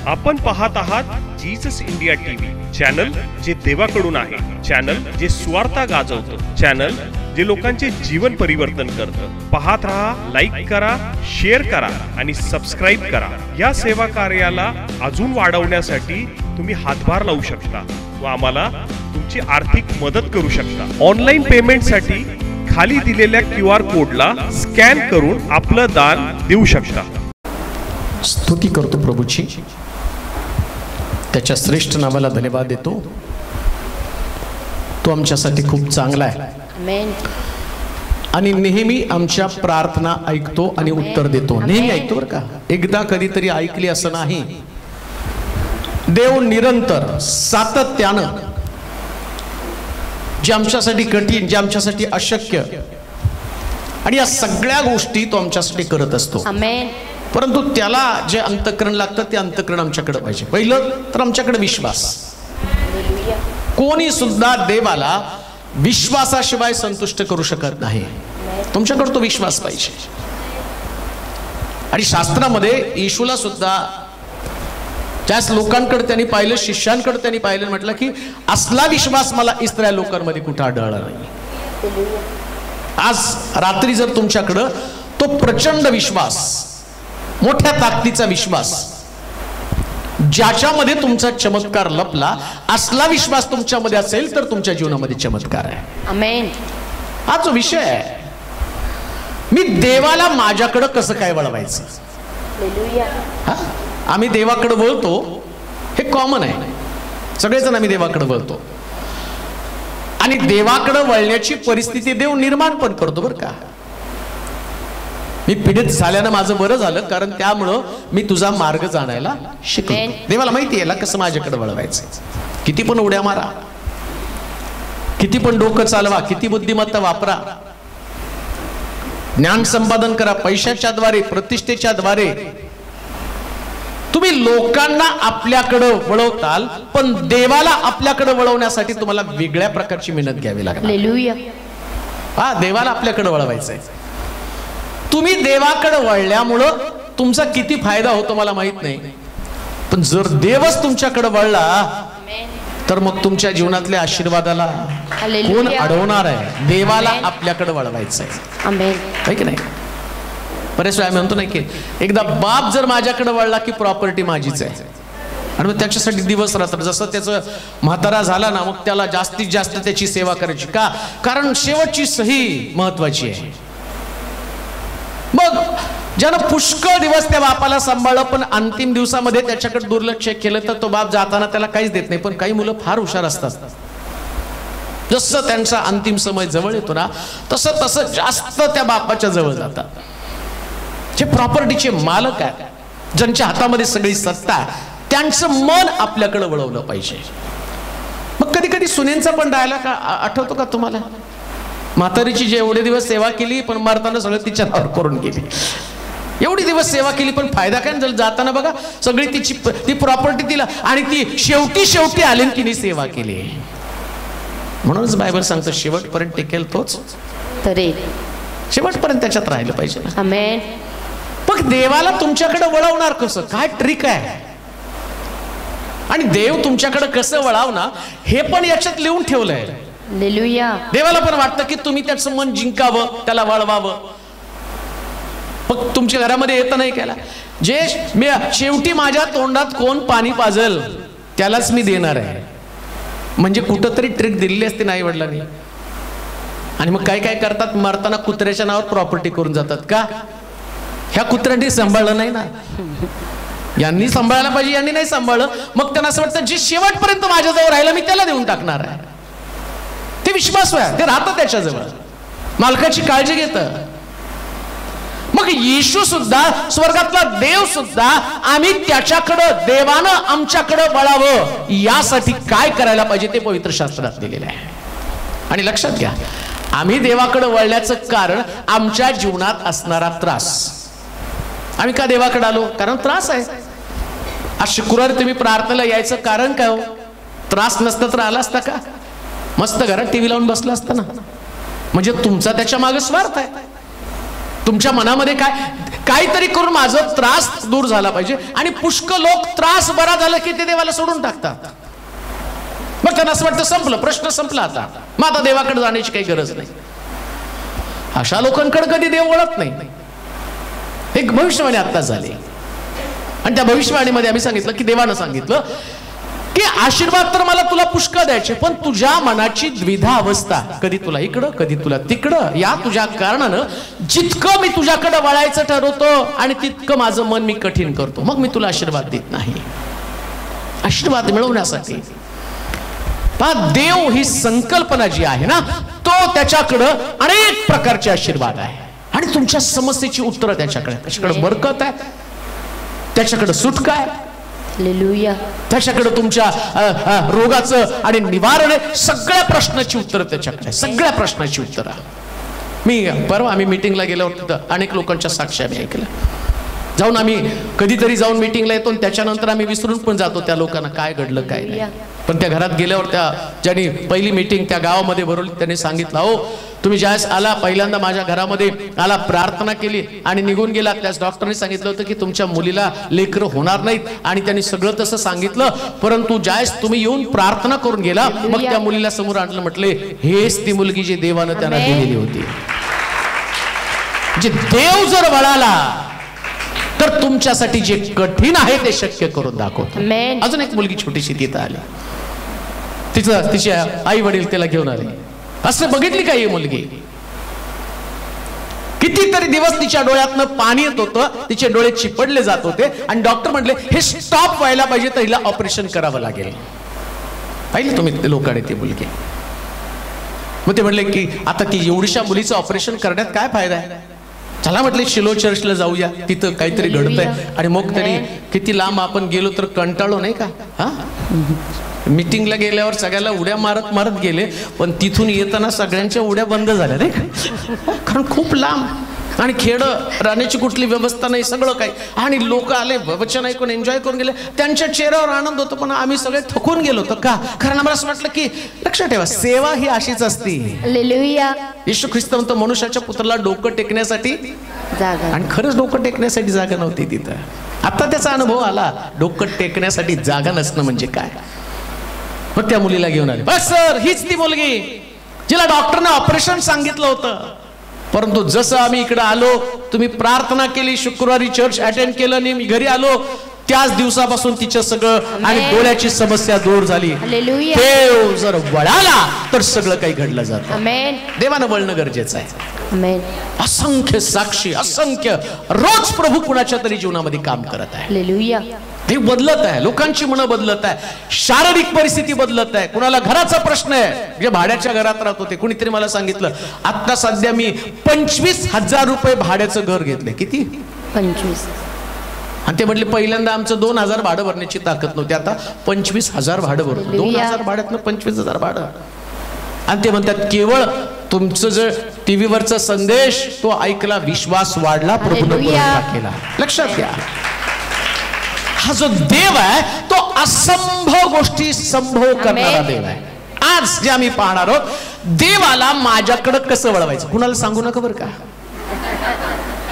आपण पाहत आहात जीसस इंडिया टीव्ही, चॅनल जे देवाकडून आहे, चॅनल जे स्वार्थ गाजवतं, चॅनल जे लोकांचे जीवन परिवर्तन करतं। पाहत रहा, लाईक करा, शेअर करा आणि सबस्क्राइब करा। या सेवा कार्याला अजून वाढवण्यासाठी तुम्ही हातभार लावू शकता व आम्हाला तुमची आर्थिक मदत करू शकता। ऑनलाइन पेमेंटसाठी खाली दिलेल्या QR कोडला स्कॅन करून आपलं दान देऊ शकता। स्तुती करतो प्रभूची, त्याच्या श्रेष्ठ नावाला धन्यवाद देतो। तो आमच्यासाठी खूप चांगला आहे आमेन। आणि नेहमी आमच्या प्रार्थना ऐकतो आणि उत्तर देतो। नेहमी ऐकतो बरं का, एकदा कधीतरी ऐकली असं नाही। देव निरंतर सातत्यानं जे आमच्यासाठी कठीण, जे आमच्यासाठी अशक्य आणि या सगळ्या गोष्टी तो आमच्यासाठी करत असतो। आमेन। परंतु त्याला जे अंतःकरण लागतं ते अंतःकरण आमच्याकडे पाहिजे। पहिलं तर आमच्याकडे विश्वास। कोणी सुद्धा देवाला विश्वासाशिवाय संतुष्ट करू शकत नाही। तुमच्याकडे तो विश्वास पाहिजे। आणि शास्त्रामध्ये येशूला सुद्धा ज्यास लोकांकडे त्यांनी पाहिलं, शिष्यांकडे त्यांनी पाहिलं, म्हटलं की असला विश्वास मला इस्रायल लोकांमध्ये कुठे आढळला नाही। आज रात्री जर तुमच्याकडं तो प्रचंड विश्वास, मोठ्या ताकदीचा विश्वास, ज्याच्यामध्ये तुमचा चमत्कार लपला, असला विश्वास तुमच्यामध्ये असेल तर तुमच्या जीवनामध्ये चमत्कार आहे। आमेन। हा जो विषय आहे, मी देवाला माझ्याकडे कसं काय वळवायचं। हालेलुया। आम्ही देवाकडे वळतो, हे कॉमन आहे, सगळेजण आम्ही देवाकडे वळतो आणि देवाकडे वळण्याची परिस्थिती देव निर्माण पण करतो बरं का। मी पीडित झाल्यानं माझं बरं झालं, कारण त्यामुळं मी तुझा मार्ग जाणायला शिकलो। देवाला माहिती आहे कसं माझ्याकडे वळवायचं। किती पण उड्या मारा, किती पण डोकं चालवा, किती बुद्धिमत्ता वापरा, ज्ञान संपादन करा, पैशाच्या द्वारे, प्रतिष्ठेच्या द्वारे तुम्ही लोकांना आपल्याकडे वळवताल, पण देवाला आपल्याकडे वळवण्यासाठी तुम्हाला वेगळ्या प्रकारची मेहनत घ्यावी लागेल। हालेलुया। हा, देवाला आपल्याकडे वळवायचंय। तुम्ही देवाकडे वळल्यामुळं तुमचा किती फायदा होतो मला माहित नाही, पण जर देवच तुमच्याकडे वळला तर मग तुमच्या जीवनातल्या आशीर्वादाला कोण अडवणार आहे। देवाला आपल्याकडे वळवायचंय। आमेन। आहे की नाही? बरेच वेळा म्हणतो नाही की एकदा बाप जर माझ्याकडे वळला की प्रॉपर्टी माझीच आहे, आणि मग त्याच्यासाठी दिवस रात्र, जसं त्याचं म्हातारा झाला ना, मग त्याला जास्तीत जास्त त्याची सेवा करायची का, कारण शेवटची सही महत्वाची आहे। मग ज्यानं पुष्कळ दिवस त्या बापाला सांभाळलं, पण अंतिम दिवसामध्ये त्याच्याकडे दुर्लक्ष केलं तर तो बाप जाताना त्याला काहीच देत नाही। पण काही मुलं फार हुशार असतात, जसं त्यांचा अंतिम समय जवळ येतो ना, तसं तसं जास्त त्या बापाच्या जवळ जातात। जे प्रॉपर्टीचे मालक आहेत, ज्यांच्या हातामध्ये सगळी सत्ता आहे, त्यांचं मन आपल्याकडे वळवलं पाहिजे। मग कधी कधी सुनेंचा पण राहिला का, आठवतो का तुम्हाला? म्हातारीची जे एवढे दिवस सेवा केली, पण मरताना सगळं तिच्या नावावर करून गेली। एवढी दिवस सेवा केली, पण फायदा काय? जर जाताना बघा सगळी ती प्रॉपर्टी दिला, आणि ती शेवटी आली तिने सेवा केली। म्हणूनच बायबल सांगतं शेवटपर्यंत टिकेल तोच तरी, शेवटपर्यंत त्याच्यात राहिलं पाहिजे। आमेन। मग देवाला तुमच्याकडे वळवणार कसं, काय ट्रिक आहे? आणि देव तुमच्याकडे कसं वळवणार हे पण याच्यात लिहून ठेवलंय। हालेलुया। देवाला पण वाटतं की तुम्ही त्याचं मन जिंकावं, त्याला वळवावं। मग तुमच्या घरामध्ये येतं नाही केला, जे शेवटी माझ्या तोंडात कोण पाणी पाजल त्यालाच मी देणार आहे, म्हणजे कुठंतरी ट्रिक दिलेली असते नाही वडिलांनी। आणि मग काय काय करतात, मरताना कुत्र्याच्या नावावर प्रॉपर्टी करून जातात का? ह्या कुत्र्यांनी सांभाळलं नाही ना, यांनी सांभाळायला पाहिजे, यांनी नाही सांभाळलं। मग त्यांना असं वाटतं जे शेवटपर्यंत माझ्याजवळ राहिलं मी त्याला देऊन टाकणार आहे। ते विश्वास आहे, ते राहतं त्याच्याजवळ, मालकाची काळजी घेतं। मग येशू सुद्धा, स्वर्गातला देव सुद्धा, आम्ही त्याच्याकडं, देवानं आमच्याकडे वळावं यासाठी काय करायला पाहिजे ते पवित्र शास्त्रात दिलेलं आहे। आणि लक्षात घ्या, आम्ही देवाकडे वळण्याचं कारण आमच्या जीवनात असणारा त्रास। आम्ही का देवाकडे आलो? कारण त्रास आहे। आज शुक्रवारी तुम्ही प्रार्थनेला यायचं कारण काय हो? त्रास नसतं तर आला असता का? मस्त घरात टीव्ही लावून बसला असता ना। म्हणजे तुमचा त्याच्या मागे स्वार्थ आहे। तुमच्या मनामध्ये काय काहीतरी करून माझा त्रास दूर झाला पाहिजे. आणि पुष्कळ लोक त्रास बरा झाला की ते देवाला सोडून टाकतात. मग त्यांना असं वाटतं संपलं, प्रश्न संपला, आता मग आता देवाकडे जाण्याची काही गरज नाही. अशा लोकांकडे कधी देव वळत नाही. एक भविष्यवाणी आत्ताच झाली आणि त्या भविष्यवाणीमध्ये आम्ही सांगितलं की देवानं सांगितलं की आशीर्वाद तर मला तुला पुष्कळ द्यायचे, पण तुझ्या मनाची द्विधा अवस्था, कधी तुला इकडं कधी तुला तिकडं, या तुझ्या कारणानं जितकं मी तुझ्याकडे वळायचं ठरवतो आणि तितकं माझं मन मी कठीण करतो, मग मी तुला आशीर्वाद देत नाही. आशीर्वाद मिळवण्यासाठी देव ही संकल्पना जी आहे ना, तो त्याच्याकडं अनेक प्रकारचे आशीर्वाद आहे आणि तुमच्या समस्येची उत्तरं त्याच्याकडे बरकत आहे, त्याच्याकडे सुटका आहे, हालेलुया, त्याच्याकडे तुमच्या रोगाचं आणि निवारण आहे. सगळ्या प्रश्नाची उत्तरं त्याच्याकडे, सगळ्या प्रश्नाची उत्तरं. मी परवा आम्ही मीटिंगला गेलो होतो, अनेक लोकांच्या साक्ष्या मी ऐकल्या. जाऊन आम्ही कधीतरी जाऊन मीटिंगला येतो, त्याच्यानंतर आम्ही विसरून पण जातो त्या लोकांना काय घडलं काय नाही. पण त्या घरात गेल्यावर त्या ज्यांनी पहिली मीटिंग त्या गावामध्ये भरवली त्यांनी सांगितलं, हो तुम्ही ज्यावेळेस आला पहिल्यांदा माझ्या घरामध्ये आला, प्रार्थना केली आणि निघून गेला, त्याच डॉक्टरने सांगितलं होतं की तुमच्या मुलीला लेकरं होणार नाहीत आणि त्यांनी सगळं तसं सांगितलं. परंतु ज्यावेळेस तुम्ही येऊन प्रार्थना करून गेला, मग त्या मुलीला समोर आणलं, म्हटले हेच ती मुलगी जी देवानं त्यांना दिलेली होती. जे देव जर वळाला तर तुमच्यासाठी जे कठीण आहे ते शक्य करून दाखवतो. अजून एक मुलगी छोटीशी तिथं आली, तिचे आई वडील तिला घेऊन आले. असं बघितली का ही मुलगी, कितीतरी दिवस तिच्या डोळ्यातनं पाणी येत होतं, तिचे डोळे चिपडले जात होते आणि डॉक्टर म्हटले हे स्टॉप व्हायला पाहिजे, तर हिला ऑपरेशन करावं लागेल. पाहिलं तुम्ही लोकांनी ती मुलगी. मग ते म्हणले की आता की एवढीशा मुलीचं ऑपरेशन करण्यात काय फायदा आहे, चला म्हटले शिलो चर्चला जाऊया, तिथं काहीतरी घडतंय. आणि मग तरी किती लांब आपण गेलो तर कंटाळलो नाही का. हा मीटिंगला गेल्यावर सगळ्याला उड्या मारत मारत गेले, पण तिथून येताना सगळ्यांच्या उड्या बंद झाल्या नाही का, कारण खूप लांब आणि खेड राहण्याची कुठली व्यवस्था नाही, सगळं काही. आणि लोक आले वचन ऐकून एन्जॉय करून गेले, त्यांच्या चेहऱ्यावर आनंद होतो, पण आम्ही सगळे थकून गेलो होतो. का, कारण आम्हाला असं वाटलं की लक्षात ठेवा सेवा ही अशीच असती. हालेलुया, येशू ख्रिस्त म्हणतो मनुष्याच्या पुत्राला डोकं टेकण्यासाठी जागा, आणि खरंच डोकं टेकण्यासाठी जागा नव्हती तिथं. आता त्याचा अनुभव आला, डोकं टेकण्यासाठी जागा नसणं म्हणजे काय. मग त्या मुलीला घेऊन आले. बस सर, हीच ती मुलगी जिला डॉक्टरने ऑपरेशन सांगितलं होतं. परंतु जसं आम्ही इकडे आलो, तुम्ही प्रार्थना केली, शुक्रवारी चर्च अटेंड केलं आणि मी घरी आलो, त्याच दिवसापासून तिचं सगळं आणि डोळ्याची समस्या दूर झाली. हालेलुया, देव जर वळाला तर सगळं काही घडलं जातं. आमेन, देवानं वळणं गरजेचं आहे. आमेन. असंख्य साक्षी, असंख्य रोज प्रभू कुणाच्या तरी जीवनामध्ये काम करत आहे. हालेलुया, ते बदलत आहे, लोकांची मनं बदलत आहे, शारीरिक परिस्थिती बदलत आहे. कुणाला घराचा प्रश्न आहे, जे भाड्याच्या घरात राहत होते, कुणीतरी मला सांगितलं आता सध्या मी 25,000 रुपये भाड्याचं घर घेतले. किती? 25. आणि ते म्हटले पहिल्यांदा आमचं 2,000 भाडं भरण्याची ताकद नव्हती, आता 25,000 भाडं भरतो. 2,000 भाड्यातनं 25,000 भाडं. आणि ते म्हणतात केवळ तुमचं जर टीव्हीवरचा संदेश तो ऐकला, विश्वास वाढला, प्रभूने केला. लक्षात घ्या, हा जो देव आहे तो असंभव गोष्टी संभव करणारा देव आहे. आज जे आम्ही पाहणार आहोत, देवाला माझ्याकडे कसं वळवायचं, कुणाला सांगू नका बरं का.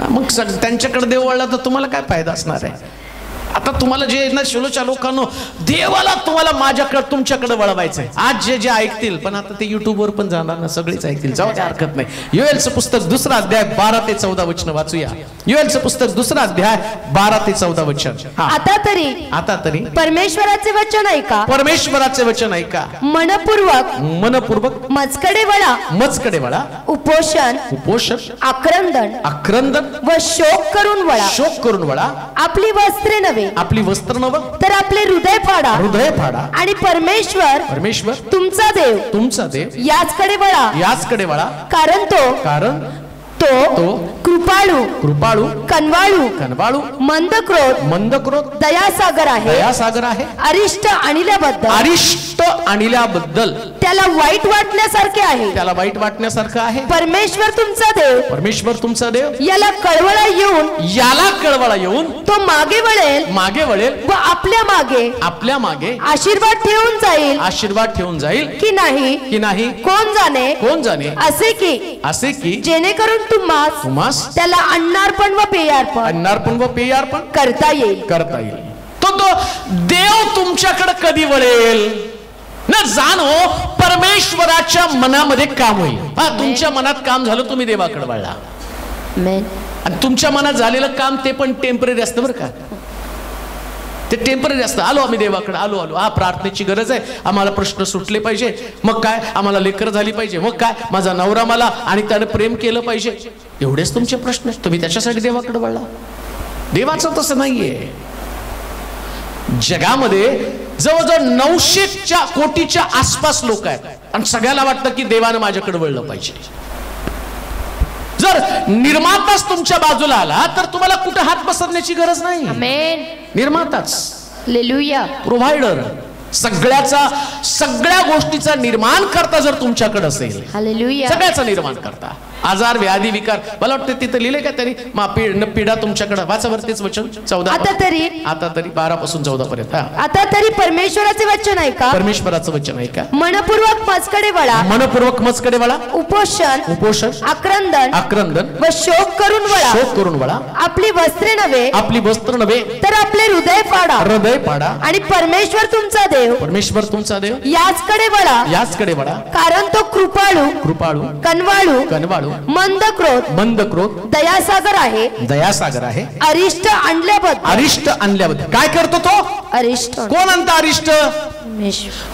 मग त्यांच्याकडे देव वळला तर तुम्हाला काय फायदा असणार आहे. आता तुम्हाला जे ना शिलोच्या लोकांनो, देवाला तुम्हाला माझ्याकडे तुमच्याकडे वळवायचंय. आज जे जे ऐकतील, पण आता ते युट्यूबवर पण जाणार ना, सगळेच ऐकतील, जाऊ द्या, हरकत नाही. योएलचं पुस्तक 2 अध्याय 12 ते 14 वचन वाचूया. योएलचं पुस्तक 2 अध्याय 12 ते 14 वचन. आता तरी परमेश्वराचे वचन ऐका, परमेश्वराचे वचन ऐका, मनपूर्वक मजकडे वळा, उपोषण आक्रंदन व शोक करून वळा, आपली वस्त्रे नव्हे, आपली वस्त्र नव तर आपले हृदय फाडा आणि परमेश्वर तुमचा देव याचकडे वळा, कारण तो कृपाळू कनवाळू मंदक्रोध दयासागर आहे. अरिष्ट आणल्याबद्दल त्याला वाईट वाटण्यासारखे आहे. परमेश्वर तुमचा देव याला कळवळा येऊन तो मागे वळेल व आपल्या मागे आशीर्वाद ठेवून जाईल की नाही कोण जाणे. असे की जेणेकरून तुम्हास त्याला अन्नार्पण व पेयार्पण अन्नार्पण व पेयार्पण करता येईल. तो देव तुमच्याकडे कधी वळेल ना जाणो परमेश्वराच्या मनामध्ये काम होईल. तुमच्या मनात काम झालं, तुम्ही देवाकडे वळला. आणि तुमच्या मनात झालेलं काम ते पण टेम्पररी असतं बरं का, ते टेम्पररी असतं. आलो आम्ही देवाकडे, आलो हा प्रार्थनेची गरज आहे, आम्हाला प्रश्न सुटले पाहिजे, मग काय आम्हाला लेकर झाली पाहिजे, मग काय माझा नवरा मला आणि त्याने प्रेम केलं पाहिजे, एवढेच तुमचे प्रश्न, तुम्ही त्याच्यासाठी देवाकडे वळला. देवाचं तसं नाहीये. जगामध्ये जवळजवळ 900 कोटीच्या आसपास लोक आहेत आणि सगळ्याला वाटतं की देवानं माझ्याकडे वळलं पाहिजे. जर निर्माताच तुमच्या बाजूला आला तर तुम्हाला कुठे हात पसरण्याची गरज नाही. आमेन. निर्माताच, हालेलुया, प्रोव्हायडर, सगळ्या गोष्टीचा निर्माण करता जर तुमच्याकडे असेल, हालेलुया, सगळ्याचा निर्माण करता. आजार व्याधी विकार, मला वाटतं तिथं लिहिले का त्यांनी पिढा तुमच्याकडे. वाचावरतीच वचन 14. आता तरी 12 पासून 14 पर्यंत. आता तरी परमेश्वराचे वचन आहे का, परमेश्वराचं वचन आहे का. मनपूर्वक मजकडे वळा, मनपूर्वक मजकडे वळा. उपोषण, आक्रंदन व शोक करून वळा. आपली वस्त्रे नव्हे तर आपले हृदय पाडा आणि परमेश्वर तुमचा देव याचकडे वळा. कारण तो कृपाळू, कनवाळू, मंद क्रोध, दयासागर आहे. अरिष्ट आणल्याबद्दल काय करतो तो. अरिष्ट कोण आणतं अरिष्ट.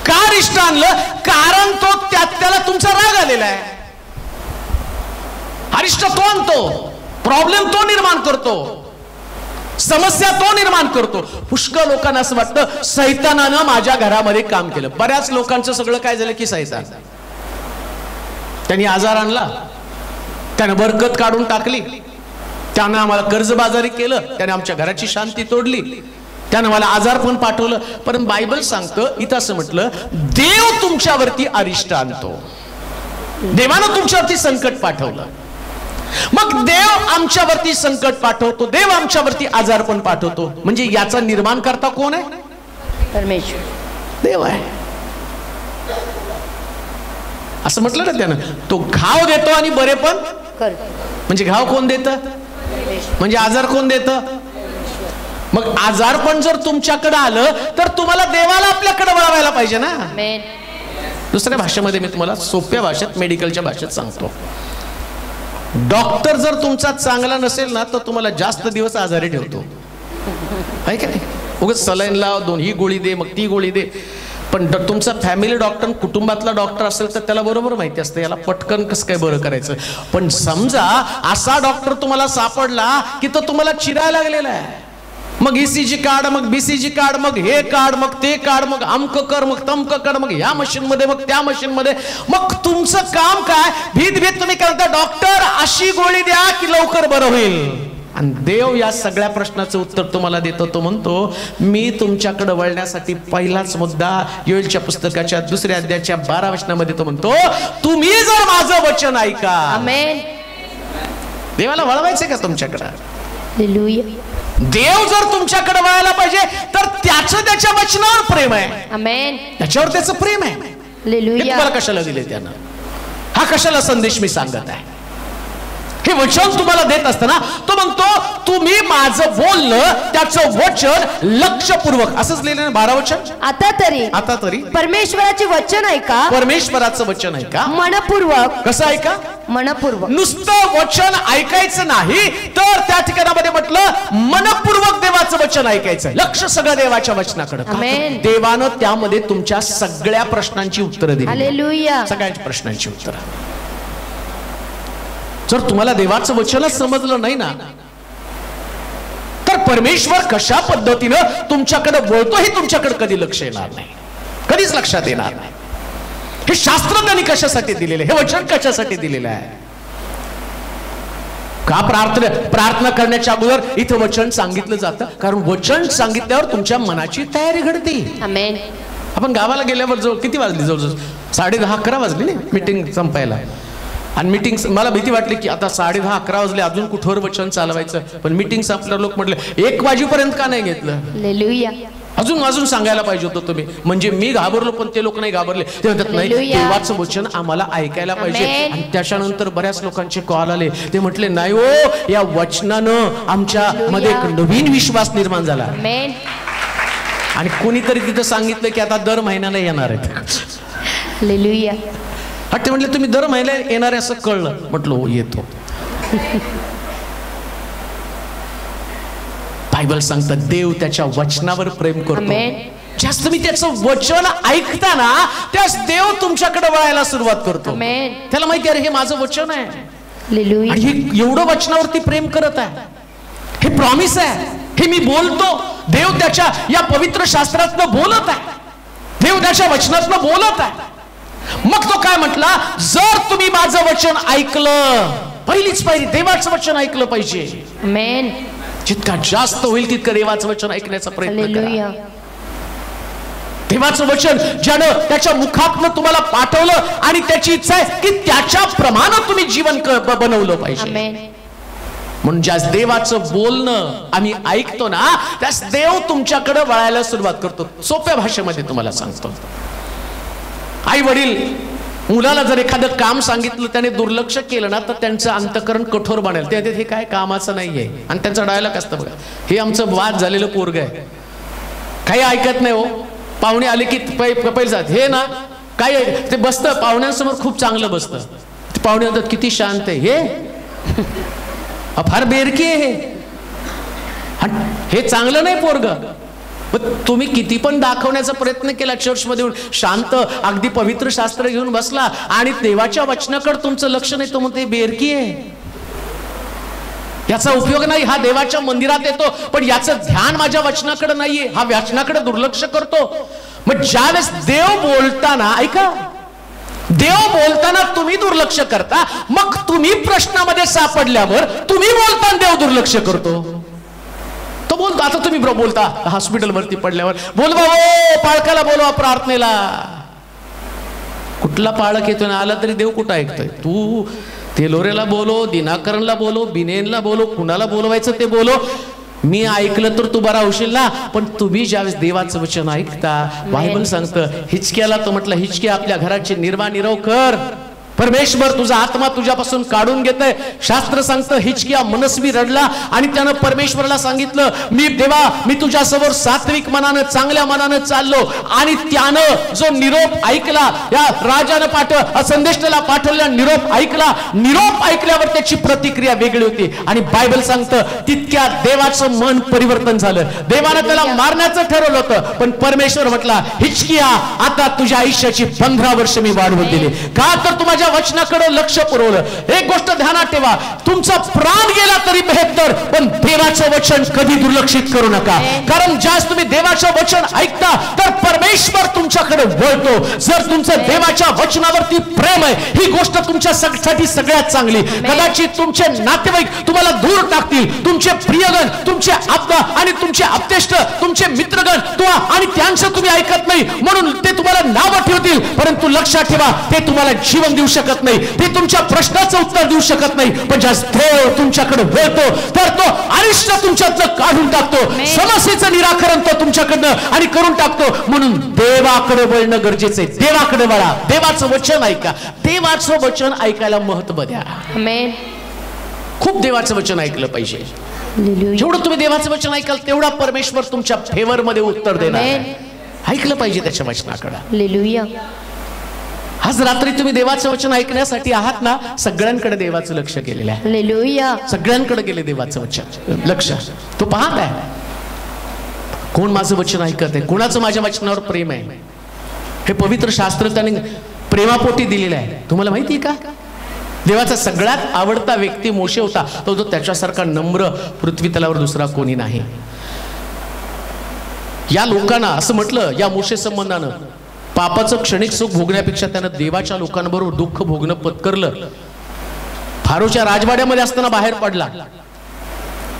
का अरिष्ट आणलं, कारण तो त्याला तुमचा राग आलेला आहे. अरिष्ट तो आणतो, प्रॉब्लेम तो निर्माण करतो, समस्या तो निर्माण करतो. पुष्कळ लोकांना असं वाटतं सैतानानं माझ्या घरामध्ये काम केलं. बऱ्याच लोकांचं सगळं काय झालं की सैतान, त्यांनी आजार आणला, त्यानं बरकत काढून टाकली, त्यानं आम्हाला कर्जबाजारी केलं, त्याने आमच्या घराची शांती तोडली, त्यानं मला आजार पण पाठवलं. पण बायबल सांगतं इथं असं म्हटलं, देव तुमच्यावरती अरिष्ट आणतो. देवानं तुमच्यावरती संकट पाठवलं, मग देव आमच्यावरती संकट पाठवतो, देव आमच्यावरती आजार पण पाठवतो. म्हणजे याचा निर्माण करता कोण आहे. परमेश्वर, देव आहे. असं म्हटलं ना त्यानं, तो घाव देतो आणि बरे पण. म्हणजे घाव कोण देतं, म्हणजे आजार कोण देतं. मग आजार पण जर तुमच्याकडे आलं तर तुम्हाला देवाला आपल्याकडे वळवायला पाहिजे ना. दुसऱ्या भाषेमध्ये मी तुम्हाला सोप्या भाषेत, मेडिकलच्या भाषेत सांगतो. डॉक्टर जर तुमचा चांगला नसेल ना तर तुम्हाला जास्त दिवस आजारी ठेवतो, आहे का नाही. उगाच सलाईन लाव, ही गोळी दे, मग ती गोळी दे. पण तुमचा फॅमिली डॉक्टर, कुटुंबातला डॉक्टर असेल तर त्याला बरोबर माहिती असतं याला पटकन कसं काय बरं करायचं. पण समजा असा डॉक्टर तुम्हाला सापडला की तो तुम्हाला चिरायला लागलेला आहे, मग ECG काढ, मग BCG काढ, मग हे काढ, मग ते काढ, मग अमक कर, मग तमक कर, मग या मशीन मध्ये, मग त्या मशीन मध्ये. मग तुमचं काम काय, भीत तुम्ही करता डॉक्टर अशी गोळी द्या की लवकर बरं होईल. आणि देव या सगळ्या प्रश्नाचं उत्तर तुम्हाला देतो. तो म्हणतो मी तुमच्याकडे वळण्यासाठी पहिलाच मुद्दा योएलच्या पुस्तकाच्या 2ऱ्या अध्यायाच्या 12 वचनामध्ये तो म्हणतो, तुम्ही जर माझं वचन ऐका. आमेन. देवाला वळवायचंय का तुमच्याकडे. हालेलुया. देव जर तुमच्याकडे वळायला पाहिजे तर त्याच्या वचनावर प्रेम आहे. आमेन. त्याच्यावर त्याचं प्रेम आहे. हालेलुया. तुम्हाला कशाला दिले त्यानं, हा कशाला संदेश मी सांगत आहे. हे वचन तुम्हाला देत असताना तो म्हणतो तुम्ही माझं बोललं त्याचं वचन लक्षपूर्वक, असंच लिहिलं 12 वचन. आता तरी परमेश्वराचे वचन ऐका, परमेश्वराचं वचन ऐका मनपूर्वक. कसं ऐका. मनपूर्वक. नुसतं वचन ऐकायचं नाही तर त्या ठिकाणामध्ये म्हटलं मनपूर्वक देवाचं वचन ऐकायचं. लक्ष सगळं देवाच्या वचनाकडे. देवानं त्यामध्ये तुमच्या सगळ्या प्रश्नांची उत्तरं दिली. हालेलुया. सगळ्या प्रश्नांची उत्तरं. जर तुम्हाला देवाचं वचनच समजलं नाही ना तर परमेश्वर कशा पद्धतीनं तुमच्याकडे बोलतो हे तुमच्याकडे कधी लक्ष येणार नाही, कधीच लक्षात येणार नाही. हे शास्त्र त्यांनी कशासाठी दिलेले, हे वचन कशासाठी दिलेलं आहे. का प्रार्थना करण्याच्या अगोदर इथं वचन सांगितलं जातं, कारण वचन सांगितल्यावर तुमच्या मनाची तयारी घडते. आमेन. आपण गावाला गेल्यावर जो किती वाजली, जवळजवळ 10:30-11 वाजली नाही मीटिंग संपायला. आणि मीटिंग मला भीती वाटली की आता 10:30-11 वाजले, अजून कुठवर वचन चालवायचं. पण मीटिंग संपल्यावर लोक म्हटले 1 वाजेपर्यंत का नाही घेतलं. हालेलुया. अजून सांगायला पाहिजे होतं तुम्ही. म्हणजे मी घाबरलो पण ते लोक नाही घाबरले. ते म्हणतात नाही, देवाचं वचन आम्हाला ऐकायला पाहिजे. आणि त्याच्यानंतर बऱ्याच लोकांचे कॉल आले. ते म्हटले नाही हो, या वचनानं आमच्या मध्ये एक नवीन विश्वास निर्माण झाला. आणि कोणीतरी तिथं सांगितलं की आता दर महिन्याला येणार आहेत. ते म्हटले तुम्ही दर महिन्याला येणार आहे असं कळलं. म्हटलं हो येतो. बायबल सांगतात देव त्याच्या वचनावर प्रेम करतो. जास्त तुम्ही त्याचं वचन ऐकताना त्यास देव तुमच्याकडे वळायला सुरुवात करतो. त्याला माहिती आहे हे माझं वचन आहे आणि हे एवढं वचनावरती प्रेम करत आहे. हे प्रॉमिस आहे, हे मी बोलतो. देव त्याच्या या पवित्र शास्त्रातनं बोलत आहे. देव त्याच्या वचनातनं बोलत आहे. मग तो काय म्हटला, जर तुम्ही माझं वचन ऐकलं, पहिलीच पायरी देवाचं वचन ऐकलं पाहिजे. जितका जास्त होईल तितकं देवाचं वचन ऐकण्याचा प्रयत्न करा. देवाचं वचन ज्यानं त्याच्या मुखातनं तुम्हाला पाठवलं आणि त्याची इच्छा आहे की त्याच्या प्रमाणे तुम्ही जीवन बनवलं पाहिजे. म्हणून ज्या देवाचं बोलणं आम्ही ऐकतो ना, त्यास देव तुमच्याकडे वळायला सुरुवात करतो. सोप्या भाषेमध्ये तुम्हाला सांगतो, आई वडील मुलाला जर एखादं काम सांगितलं त्याने दुर्लक्ष केलं ना, तर त्यांचं अंतकरण कठोर बनेल. ते हे काय कामाचं नाहीये. आणि त्यांचा डायलॉग असतं बघा, हे आमचं वाद झालेलं पोरग आहे, काही ऐकत नाही हो. पाहुणे आले की पहिले जात हे ना काय ते बसतं पाहुण्यांसमोर खूप चांगलं बसतं. ते पाहुणे म्हणतात किती शांत आहे हे, फार बेरकी आहे हे चांगलं नाही पोरग. तुम्ही किती पण दाखवण्याचा प्रयत्न केला, चर्चमध्ये शांत अगदी पवित्र शास्त्र घेऊन बसला आणि देवाच्या वचनाकडे तुमचं लक्ष नाही, तो म्हणते बेरकी आहे, याचा उपयोग नाही. हा देवाच्या मंदिरात येतो पण याचं ध्यान माझ्या वचनाकडे नाहीये, हा वचनाकडे दुर्लक्ष करतो. मग ज्यावेळेस देव बोलताना, ऐका, देव बोलताना तुम्ही दुर्लक्ष करता, मग तुम्ही प्रश्नामध्ये सापडल्यावर तुम्ही बोलताना देव दुर्लक्ष करतो. तो बोलतो, आता तुम्ही बोलता हॉस्पिटल वरती पडल्यावर, बोलवा ओ पाळकाला बोलवा प्रार्थनेला. कुठला पाळक येतो ना, आला तरी देव कुठं ऐकतोय. तू तेलोरेला बोलो, दिनाकरणला बोलो, बिनेनला बोलो, कुणाला बोलवायचं ते बोलो, मी ऐकलं तर तू बरा होशील ना. पण तुम्ही ज्यावेळेस देवाचं वचन ऐकता, बायबल सांगतं हिचक्याला, तो म्हटलं हिचक्या आपल्या घराची निर्वाह कर, परमेश्वर तुझा आत्मा तुझ्यापासून काढून घेतोय. शास्त्र सांगतं हिचकिया मनस्वी रडला आणि त्यानं परमेश्वराला सांगितलं, मी देवा मी तुझ्यासमोर सात्विक मनानं चांगल्या मनानं चाललो. आणि त्यानं जो निरोप ऐकला, या राजानं संदेशाला पाठवलेला निरोप ऐकला, निरोप ऐकल्यावर त्याची प्रतिक्रिया वेगळी होती. आणि बायबल सांगतं तितक्या देवाचं मन परिवर्तन झालं. देवानं त्याला मारण्याचं ठरवलं होतं, पण परमेश्वर म्हटला हिचकिया आता तुझ्या आयुष्याची 15 वर्ष मी वाढवून दिली. का तर तू माझ्या वचनाकडे लक्ष पुरवलं. एक गोष्ट ध्यानात ठेवा, तुमचा प्राण गेला तरी बेहत्तर, पण देवाचं वचन कधी दुर्लक्षित करू नका. कारण ज्यास तुम्ही देवाचं वचन ऐकता तर परमेश्वर तुमच्याकडे वळतो. जर तुमचं देवाच्या वचनावरती प्रेम आहे, ही गोष्ट तुमच्यासाठी सगळ्यात चांगली. कदाचित तुमचे नातेवाईक तुम्हाला दूर टाकतील, तुमचे प्रियगण, तुमचे आपदा आणि तुमचे अपतेष्ट, तुमचे मित्रगण आणि त्यांचं तुम्ही ऐकत नाही म्हणून ते तुम्हाला नावं ठेवतील. परंतु लक्षात ठेवा, ते तुम्हाला जीवन देऊ शकत नाही, ते तुमच्या प्रश्नाचं उत्तर देऊ शकत नाही. पण ज्या देव तुमच्याकडे वळतो तर तो अनिष्ट तुमच्यातलं काढून टाकतो, समस्येचं निराकरण तो तुमच्याकडनं आणि करून टाकतो. म्हणून देवाकडे वळणं गरजेचं आहे. देवाकडे वळा, देवाचं वचन ऐका, देवाचं वचन ऐकायला महत्व द्या. खूप देवाचं वचन ऐकलं पाहिजे. जेवढं तुम्ही देवाचं वचन ऐकाल तेवढा परमेश्वर तुमच्या फेवर मध्ये उत्तर देणार. ऐकलं पाहिजे त्याच्या वचनाकडे. आज रात्री तुम्ही देवाचं वचन ऐकण्यासाठी आहात ना, सगळ्यांकडे देवाचं लक्ष केलेलं आहे. सगळ्यांकडे गेले देवाचं वचन लक्ष. तो पाहत आहे कोण माझं वचन ऐकत आहे, कोणाचं माझ्या वचनावर प्रेम आहे. हे पवित्र शास्त्र त्याने प्रेमापोटी दिलेलं आहे. तुम्हाला माहिती आहे का, देवाचा सगळ्यात आवडता व्यक्ती मोशे होता. तो त्याच्यासारखा नम्र पृथ्वी तलावर दुसरा कोणी नाही. या लोकांना असं म्हटलं, या मोशे संबंधानं, पापाचं क्षणिक सुख भोगण्यापेक्षा त्यानं देवाच्या लोकांबरोबर दुःख भोगणं पत्करलं. फारोच्या राजवाड्यामध्ये असताना बाहेर पडला,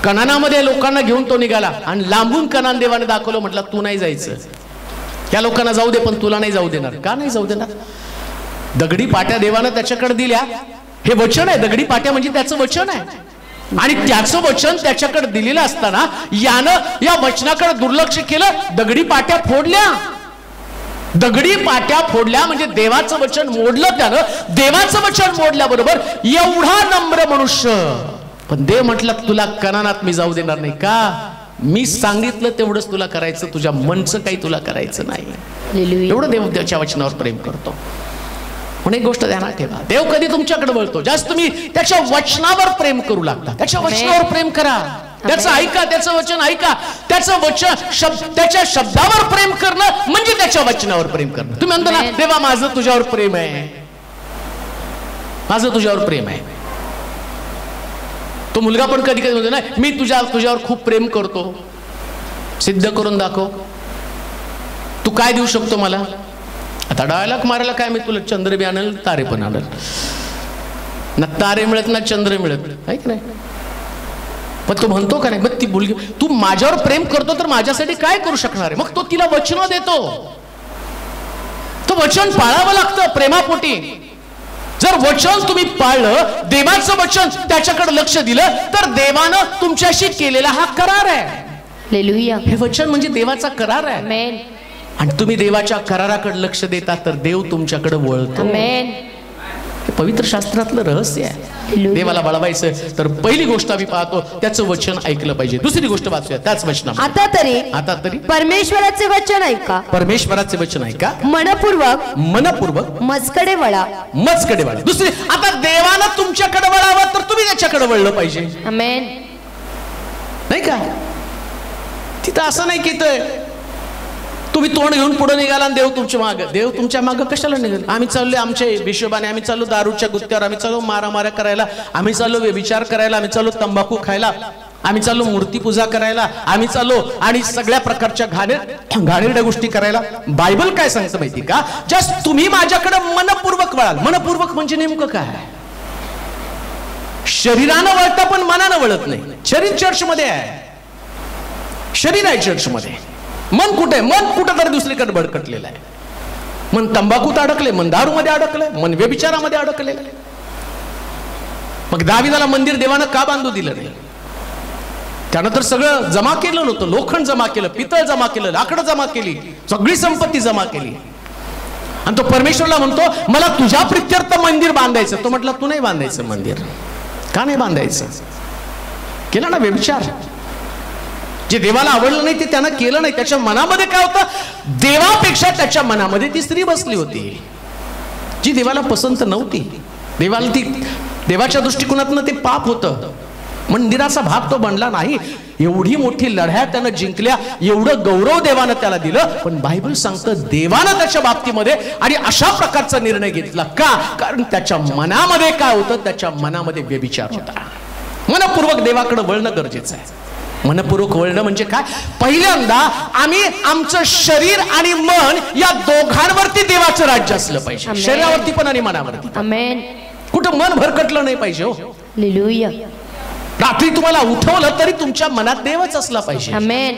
कनानामध्ये लोकांना घेऊन तो निघाला आणि लांबून कनान देवाने दाखवलं. म्हटलं तू नाही जायचं, या लोकांना जाऊ दे पण तुला नाही जाऊ देणार. का नाही जाऊ देणार? दगडी पाट्या देवानं त्याच्याकडे दिल्या. हे वचन आहे, दगडी पाट्या म्हणजे त्याचं वचन आहे. आणि त्याचं वचन त्याच्याकडे दिलेलं असताना यानं या वचनाकडे दुर्लक्ष केलं, दगडी पाट्या फोडल्या. दगडी पाट्या फोडल्या म्हणजे देवाचं वचन मोडलं त्यानं. देवाचं वचन मोडल्याबरोबर एवढा नम्र मनुष्य, पण देव म्हटलं तुला कनानात मी जाऊ देणार नाही. का? मी सांगितलं तेवढंच तुला करायचं, तुझ्या मनचं काही तुला करायचं नाही. एवढं देव त्याच्या वचनावर प्रेम करतो. म्हणून एक गोष्ट ध्यानात ठेवा, देव कधी तुमच्याकडे वळतो जास्त तुम्ही त्याच्या वचनावर प्रेम करू लागता. त्याच्या वचनावर प्रेम करा, त्याचं ऐका, त्याचं वचन ऐका. त्याचं वचन त्याच्या शब्दावर प्रेम करणं म्हणजे त्याच्या वचनावर प्रेम करणं. तुम्ही म्हणता ना देवा माझं तुझ्यावर प्रेम आहे, माझं तुझ्यावर प्रेम आहे. तो मुलगा पण कधी कधी म्हणतो ना मी तुझ्यावर खूप प्रेम करतो, सिद्ध करून दाखव. तू काय देऊ शकतो मला? आता डायलॉग मारायला काय, मी तुला चंद्र बी आणल, तारे पण आणल. ना तारे मिळत ना चंद्र मिळत, आहे की नाही? पण तो म्हणतो का नाही, मग ती मुलगी तू माझ्यावर प्रेम करतो तर माझ्यासाठी काय करू शकणार आहे? मग तो तिला वचन देतो. तो वचन पाळावं लागतं प्रेमापोटी. जर वचन तुम्ही पाळलं, देवाचं वचन त्याच्याकडे लक्ष दिलं, तर देवानं तुमच्याशी केलेला हा करार आहे. हे वचन म्हणजे देवाचा करार आहे. आणि तुम्ही देवाच्या कराराकडे लक्ष देता तर देव तुमच्याकडे वळतो. हे पवित्र शास्त्रातलं रहस्य आहे. देवाला वळवायचं तर पहिली गोष्ट आम्ही पाहतो त्याचं वचन ऐकलं पाहिजे. दुसरी गोष्ट वाचूया त्याच वचनात. आता तरी परमेश्वराचे वचन ऐका. परमेश्वराचे वचन ऐका, मनपूर्वक मजकडे वळा. मजकडे वळा. दुसरी, आता देवानं तुमच्याकडे वळावं तर तुम्ही त्याच्याकडे वळलं पाहिजे. आमेन. नाही का? तिथं असं नाही की तुम्ही तोंड घेऊन पुढे निघाला आणि देव तुमच्या माग कशाला निघाल? आम्ही चाललोय आमच्या हिशोबाने, आम्ही चाललो दारूच्या गुत्त्यावर, आम्ही चाललो मारामाऱ्या करायला, आम्ही चाललो व्यभिचार करायला, आम्ही चाललो तंबाखू खायला, आम्ही चाललो मूर्ती पूजा करायला, आम्ही चाललो आणि सगळ्या प्रकारच्या घाणेरड्या गोष्टी करायला. बायबल काय सांगतं माहिती का? जस्ट तुम्ही माझ्याकडे मनपूर्वक वळाल. मनपूर्वक म्हणजे नेमकं काय? शरीरानं वळता पण मनानं वळत नाही. शरीर चर्चमध्ये आहे, शरीर आहे चर्चमध्ये. मन कुठे? मन कुठं तरी दुसरीकडे भडकटलेलं आहे. मन तंबाखूत अडकले, मन दारूमध्ये अडकले, मन व्यभिचारामध्ये अडकलेलं आहे. मग दाविदाला मंदिर देवानं का बांधू दिलं नाही? त्यानं तर सगळं जमा केलं नव्हतं. लोखंड जमा केलं, पितळ जमा केलं, लाकडं जमा केली, सगळी संपत्ती जमा केली. आणि तो परमेश्वरला म्हणतो मला तुझ्या प्रित्यर्थ मंदिर बांधायचं. तो म्हटला तू नाही बांधायचं मंदिर. का नाही बांधायचं? केलं ना व्यभिचार. जे देवाला आवडलं नाही ते त्यानं केलं नाही. त्याच्या मनामध्ये काय होतं? देवापेक्षा त्याच्या मनामध्ये ती स्त्री बसली होती जी देवाला पसंत नव्हती. देवाला ती देवाच्या दृष्टिकोनातून ते पाप होतं. मंदिराचा भाग तो बनला नाही. एवढी मोठी लढ्या त्यानं जिंकल्या, एवढं गौरव देवानं त्याला दिलं. पण बायबल सांगतं देवानं त्याच्या बाबतीमध्ये आणि अशा प्रकारचा निर्णय घेतला. का? कारण त्याच्या मनामध्ये काय होतं? त्याच्या मनामध्ये व्यभिचार होता. मनपूर्वक देवाकडे वळणं गरजेचं आहे. मनपूर्वक वळणं म्हणजे काय? पहिल्यांदा आम्ही आमचं शरीर आणि मन या दोघांवरती देवाचं राज्य असलं पाहिजे. शरीरावरती पण आणि मनावरती. आमेन. कुठं मन भरकटलं नाही पाहिजे. हो, हालेलुया. रात्री तुम्हाला उठवलं तरी तुमच्या मनात देवच असला पाहिजे. आमेन.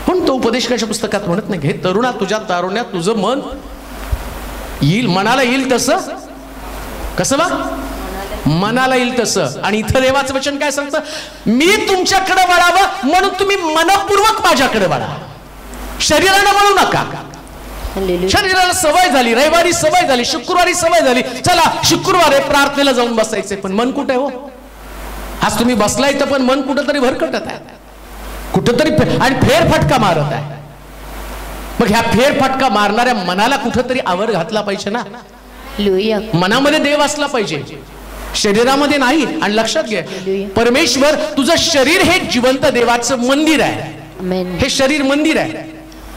पण तो उपदेशकाच्या पुस्तकात म्हणत नाही, हे तरुणा तुझ्या तारुण्यात तुझं मन येईल, मनाला येईल तसं. कसं बा? मनाला येईल तसं. आणि इथं देवाचं वचन काय सांगतं? मी तुमच्याकडे वळावं म्हणून तुम्ही मनपूर्वक माझ्याकडे वळा. शरीरानं वळू नका. शरीराला सवय झाली, रविवारी सवय झाली, शुक्रवारी सवय झाली, चला शुक्रवारी प्रार्थनेला जाऊन बसायचे. पण मन कुठे हो? आज तुम्ही बसलाय तर पण मन कुठंतरी भरकटत आहे, कुठंतरी आणि फेरफटका मारत आहे. मग ह्या फेरफटका मारणाऱ्या मनाला कुठंतरी आवर घातला पाहिजे ना. मनामध्ये देव असला पाहिजे, शरीरामध्ये नाही. आणि लक्षात घ्या, परमेश्वर तुझं शरीर हे जिवंत देवाचं मंदिर आहे. हे शरीर मंदिर आहे,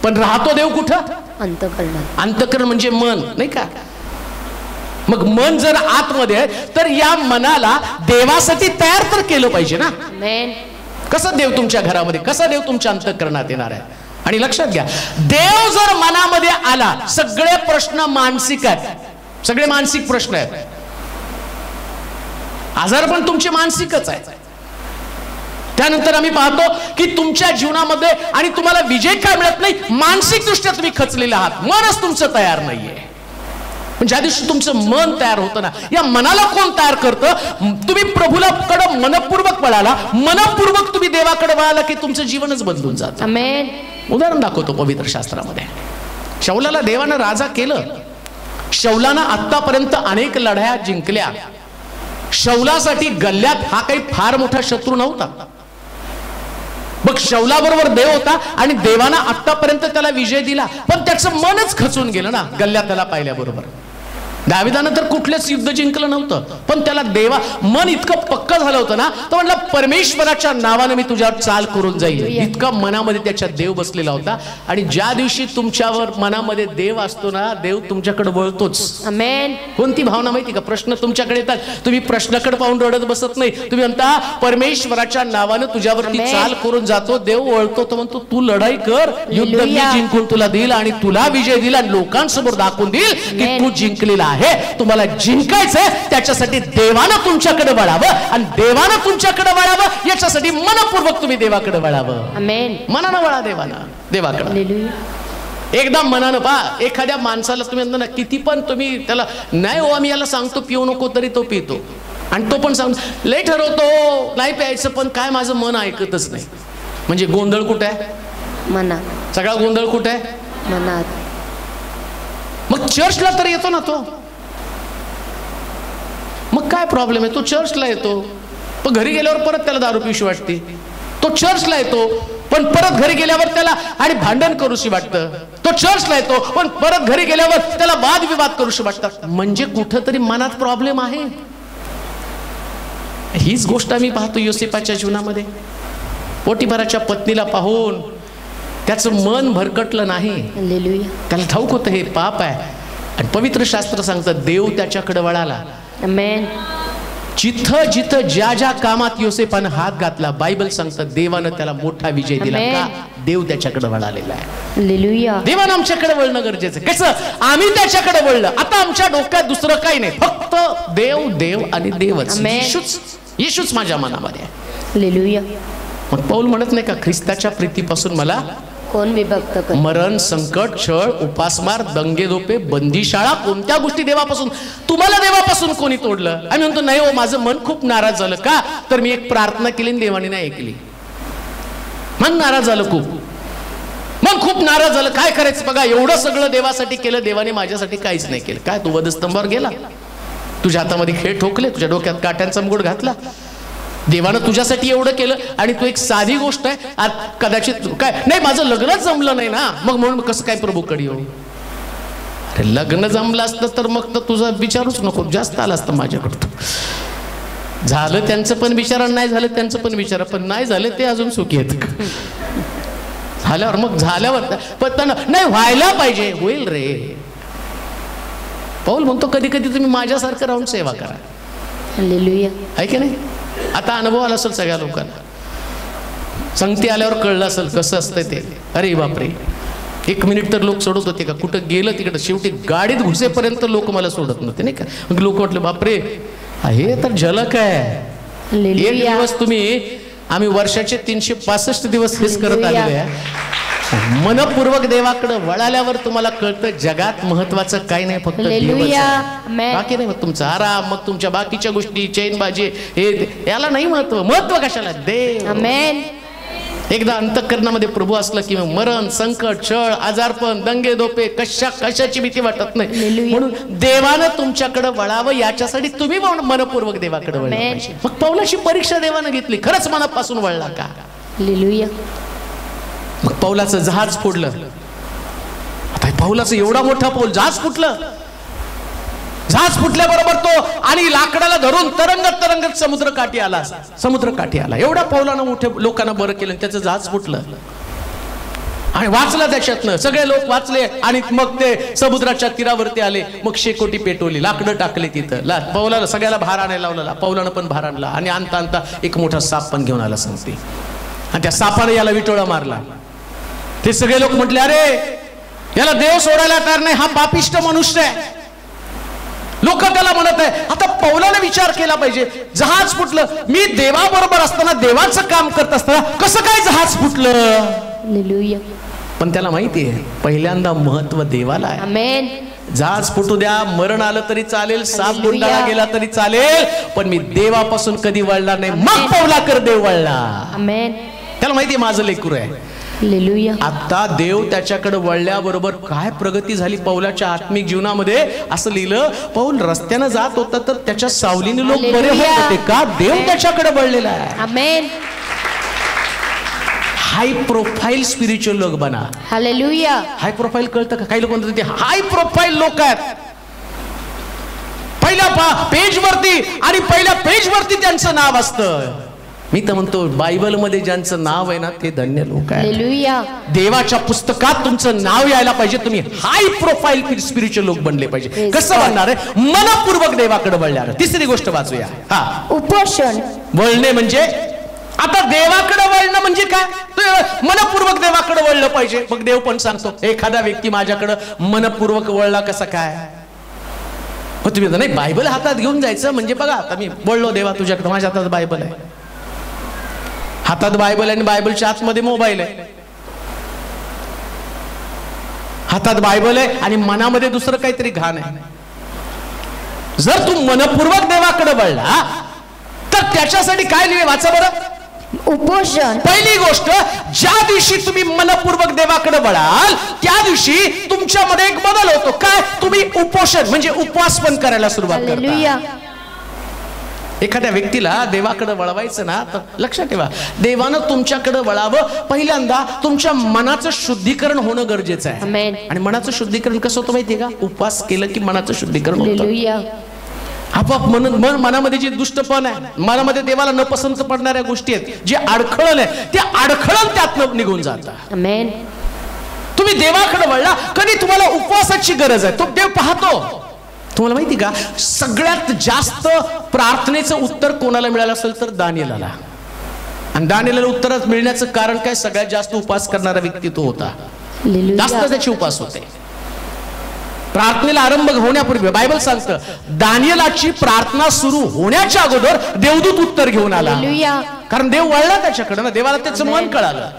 पण राहतो देव कुठं? अंतःकरणात. अंतःकरण म्हणजे मन, नाही का? मग मन जर आतमध्ये आहे तर या मनाला देवासाठी तयार तर केलं पाहिजे ना. कसं देव तुमच्या घरामध्ये, कसा देव तुमच्या अंतःकरणात येणार आहे? आणि लक्षात घ्या, देव जर मनामध्ये आला, सगळे प्रश्न मानसिक आहेत, सगळे मानसिक प्रश्न आहेत. आजार पण तुमचे मानसिकच आहे. त्यानंतर आम्ही पाहतो की तुमच्या जीवनामध्ये आणि तुम्हाला विजय काय मिळत नाही, मानसिक दृष्ट्या तुम्ही खचलेले आहात. मनच तुमचं तयार नाहीये. पण ज्या दिवशी तुमचं मन तयार होतं ना, या मनाला कोण तयार करतं? तुम्ही प्रभूला कडे मनपूर्वक वळाला, मनपूर्वक तुम्ही देवाकडे वळाला की तुमचं जीवनच बदलून जातं. आमेन. उदाहरण दाखवतो पवित्र शास्त्रामध्ये. शौलाला देवानं राजा केलं. शौलानं आतापर्यंत अनेक लढाया जिंकल्या. शौलासाठी गल्ल्यात हा काही फार मोठा शत्रू नव्हता. मग शौलाबरोबर देव होता आणि देवानं आतापर्यंत त्याला विजय दिला, पण त्याचं मनच खचून गेलं ना गल्ल्यात त्याला पाहिल्याबरोबर. दाविदानं तर कुठलेच युद्ध जिंकलं नव्हतं, पण त्याला देवा मन इतकं पक्क झालं होतं ना, तो म्हटलं परमेश्वराच्या नावानं मी तुझ्यावर चाल करून जाईल. इतका मनामध्ये त्याच्या देव बसलेला होता. आणि ज्या दिवशी तुमच्यावर मनामध्ये देव असतो ना, देव तुमच्याकडे वळतोच. आमेन. कोणती भावना माहिती का? प्रश्न तुमच्याकडे येतात, तुम्ही प्रश्नाकडे पाहून रडत बसत नाही. तुम्ही म्हणता परमेश्वराच्या नावानं तुझ्यावरती चाल करून जातो, देव वळतो. तो म्हणतो तू लढाई कर, युद्ध मी जिंकून तुला देईल आणि तुला विजय दिला, लोकांसमोर दाखवून देईल की तू जिंकलेला आहे. तुम्हाला जिंकायचंय, त्याच्यासाठी देवानं तुमच्याकडे वळावं आणि देवानं तुमच्याकडे वळावं याच्यासाठी मनपूर्वक तुम्ही देवाकडे वळावं. आमेन. मनानं वळा देवाकडे. हालेलुया. एकदा मनानं पहा. एखाद्या माणसाला तुम्ही म्हणता ना, किती पण तुम्ही त्याला नाही हो आम्ही याला सांगतो पिऊ नको, तरी तो पितो. आणि तो पण सांगतो लय ठरवतो नाही प्यायचं, पण काय माझं मन ऐकतच नाही. म्हणजे गोंधळ कुठे आहे? मनात. सगळा गोंधळ कुठे आहे? मनात. मग चर्चला तर येतो ना तो, मग काय प्रॉब्लेम आहे? तो चर्चला येतो, पण घरी गेल्यावर परत त्याला दारू पिऊशी वाटते. तो चर्चला येतो, पण परत घरी गेल्यावर त्याला आणि भांडण करूशी वाटतं. तो चर्चला येतो, पण परत घरी गेल्यावर त्याला वादविवाद करूशी वाटतात. म्हणजे कुठंतरी मनात प्रॉब्लेम आहे. हीच गोष्ट आम्ही पाहतो योसेफाच्या जीवनामध्ये. पोटिफाराच्या पत्नीला पाहून त्याचं मन भरकटलं नाही. हालेलुया. त्याला ठाऊक होतं हे पाप आहे. आणि पवित्र शास्त्र सांगतं देव त्याच्याकडे वळाला. आमेन. जिथं जिथं ज्या ज्या कामात योसेफानं हात घातला, बायबल सांगतं देवानं त्याला मोठा विजय दिला. का? देव त्याच्याकडे वळालेला आहे. हालेलुया. देवानं आमच्याकडे वळणं गरजेचं आहे. कसं? आम्ही त्याच्याकडे वळलं, आता आमच्या डोक्यात दुसरं काही नाही, फक्त देव देव आणि देवच. येशूच माझ्या मनामध्ये आहे. हालेलुया. मग पौल म्हणत नाही का, ख्रिस्ताच्या प्रीतीपासून मला कोण विभक्त कर? मरण, संकट, छळ, उपासमार, दंगेदोपे, बंदीशाळा, कोणत्या गोष्टी देवापासून? तुम्हाला देवापासून कोणी तोडलं? आम्ही म्हणतो नाही हो माझं मन खूप नाराज झालं. का? तर मी एक प्रार्थना केली आणि देवाने नाही ऐकली. मन नाराज झालं खूप. मन खूप नाराज झालं. काय करायचं? बघा एवढं सगळं देवासाठी केलं, देवाने माझ्यासाठी काहीच नाही केलं. काय? तू वधस्तंभावर गेला, तुझ्या हातामध्ये खेळ ठोकले, तुझ्या डोक्यात काट्यांचा मुकुट घातला. देवानं तुझ्यासाठी एवढं केलं आणि तू एक साधी गोष्ट आहे कदाचित काय नाही माझं लग्नच जमलं नाही ना, मग म्हणून कसं काय प्रभूकडे येऊ? अरे लग्न जमलं असतं तर मग तर तुझा विचारूच नको, जास्त आला असतं माझ्याकडं. झालं त्यांचं पण विचारा, नाही झालं त्यांचं पण विचारा, पण नाही झालं ते अजून सुखी आहेत. झाल्यावर मग झाल्यावर पण नाही व्हायला पाहिजे, होईल रे. पौल म्हणतो कधी कधी तुम्ही माझ्यासारखं राहून सेवा करा. हालेलुया. आहे की नाही? आता अनुभव आला असेल सगळ्या लोकांना, संगती आल्यावर कळलं असेल कसं असतंय ते. अरे बापरे, 1 मिनिट तर लोक सोडत होते का? कुठं गेलं तिकडं, शेवटी गाडीत घुसेपर्यंत लोक मला सोडत नव्हते नाही का. मग लोक वाटलं बापरे हे तर झलक आहे. एक दिवस तुम्ही आम्ही वर्षाचे 365 दिवस हेच करत आलेले आहे. मनपूर्वक देवाकडे वळाल्यावर तुम्हाला कळतं जगात महत्वाचं काही नाही, फक्त देवच आहे. बाकी नाही. मग तुमचा आराम, मग तुमच्या बाकीच्या गोष्टी, चैनबाजी, हे याला नाही महत्व. महत्व कशाला? देव. आमेन. एकदा अंतःकरणामध्ये प्रभू असलं की मरण, संकट, छळ, आजारपण, दंगे दोपे, कशाची भीती वाटत नाही. म्हणून देवानं तुमच्याकडे वळावं याच्यासाठी तुम्ही मनपूर्वक देवाकडे वळलं पाहिजे. मग पौलाची परीक्षा देवानं घेतली, खरंच मनापासून वळला का? हालेलुया. मग पौलाचं जहाज फोडलं. आता पौलाचं एवढा मोठा पौल, जहाज फुटलं. जहाज फुटल्याबरोबर तो आणि लाकडाला धरून तरंगत तरंगत समुद्रकाठी आला. एवढा पौलानं मोठ्या लोकांना बरं केलं, त्याचं जहाज फुटलं आणि वाचलं त्याच्यातनं. सगळे लोक वाचले आणि मग ते समुद्राच्या तीरावरती आले. मग शेकोटी पेटवली, लाकडं टाकले तिथं. पौलाला सगळ्याला भार आणायला लावला. पौलानं पण भार आणला आणि आणता आणता एक मोठा साप पण घेऊन आला सांगते. आणि त्या सापाने याला विटोळा मारला. ते सगळे लोक म्हटले अरे याला देव सोडायला तयार नाही, हा पापिष्ट मनुष्य आहे. लोक त्याला म्हणत आहे. आता पौलाने विचार केला पाहिजे, जहाज फुटलं, मी देवाबरोबर असताना, देवाचं काम करत असताना कसं काय जहाज फुटलं? हालेलुया. पण त्याला माहिती आहे पहिल्यांदा महत्व देवाला आहे. आमेन. जहाज फुटू द्या, मरण आलं तरी चालेल, साप गुंडाळा गेला तरी चालेल, पण मी देवापासून कधी वळणार नाही. मग पौलाकर देव वळला. आमेन. त्याला माहितीये माझं लेकरू आहे. हालेलुया. आता देव त्याच्याकडे वळल्याबरोबर काय प्रगती झाली पौलाच्या आत्मिक जीवनामध्ये. असं लिहिलं, पौल रस्त्यानं जात होता तर त्याच्या सावलीने लोक बरे होत होते. का? देव त्याच्याकडे वळलेला आहे. आमेन. हाय प्रोफाईल स्पिरिच्युअल लोक बना. हालेलुया. हाय प्रोफाईल कळतं का? काही लोक म्हणतात ते हाय प्रोफाईल लोक आहेत. पहिल्या पेज वरती आणि पहिल्या पेज वरती त्यांचं नाव असतं. मी तर म्हणतो बायबल मध्ये ज्यांचं नाव आहे ना ते धन्य लोक आहेत. हालेलुया. देवाच्या पुस्तकात तुमचं नाव यायला पाहिजे. तुम्ही हाय प्रोफाईल स्पिरिच्युअल लोक बनले पाहिजे. कसं बनणार आहे? मनपूर्वक देवाकडे वळणार. तिसरी गोष्ट वाचूया. हा, उपोषण. वळणे म्हणजे आता देवाकडे वळणं म्हणजे काय? मनपूर्वक देवाकडे वळलं पाहिजे. मग देव पण सांगतो एखादा व्यक्ती माझ्याकडे मनपूर्वक वळला कसा काय? तुम्ही नाही बायबल हातात घेऊन जायचं म्हणजे बघा आता मी बोललो देवा तुझ्याकडे, माझ्या हातात बायबल आहे, हातात बायबल आणि बायबलच्या आतमध्ये मोबाईल आहे, हातात बायबल आहे आणि मनामध्ये दुसरं काहीतरी घाण आहे. जर तू मनपूर्वक देवाकडे वळला तर त्याच्यासाठी काय लिहिले वाचा बरं. उपोषण. पहिली गोष्ट, ज्या दिवशी तुम्ही मनपूर्वक देवाकडे वळाल त्या दिवशी तुमच्यामध्ये एक बदल होतो. काय? तुम्ही उपोषण म्हणजे उपवास पण करायला सुरुवात करता. हालेलुया. एखाद्या व्यक्तीला देवाकडे वळवायचं ना तर लक्षात ठेवा, देवानं तुमच्याकडे वळावं पहिल्यांदा तुमच्या मनाचं शुद्धीकरण होणं गरजेचं आहे. आमेन. आणि मनाचं शुद्धीकरण कसं होतं माहितीये का? उपवास केलं की मनाचं शुद्धीकरण होतं. हालेलुया. आपोआप मनामध्ये जे दुष्टपण आहे, मनामध्ये देवाला न पसंत पडणाऱ्या गोष्टी आहेत, जे अडखळण आहे ते अडखळण त्यातनं निघून जातं. आमेन. तुम्ही देवाकडे वळला कधी तुम्हाला उपवासाची गरज आहे, तो देव पाहतो. तुम्हाला माहिती का सगळ्यात जास्त प्रार्थनेचं उत्तर कोणाला मिळालं असेल तर दानिएलाला. आणि दानिएलाला उत्तर मिळण्याचं कारण काय? सगळ्यात जास्त उपवास करणारा व्यक्ती तो होता. जास्त त्याचे उपवास होते. प्रार्थनेला आरंभ होण्यापूर्वी बायबल सांगतं दानिएलाची प्रार्थना सुरू होण्याच्या अगोदर देवदूत उत्तर घेऊन आला. कारण देव वळला त्याच्याकडे ना, देवाला त्याचं मन कळालं.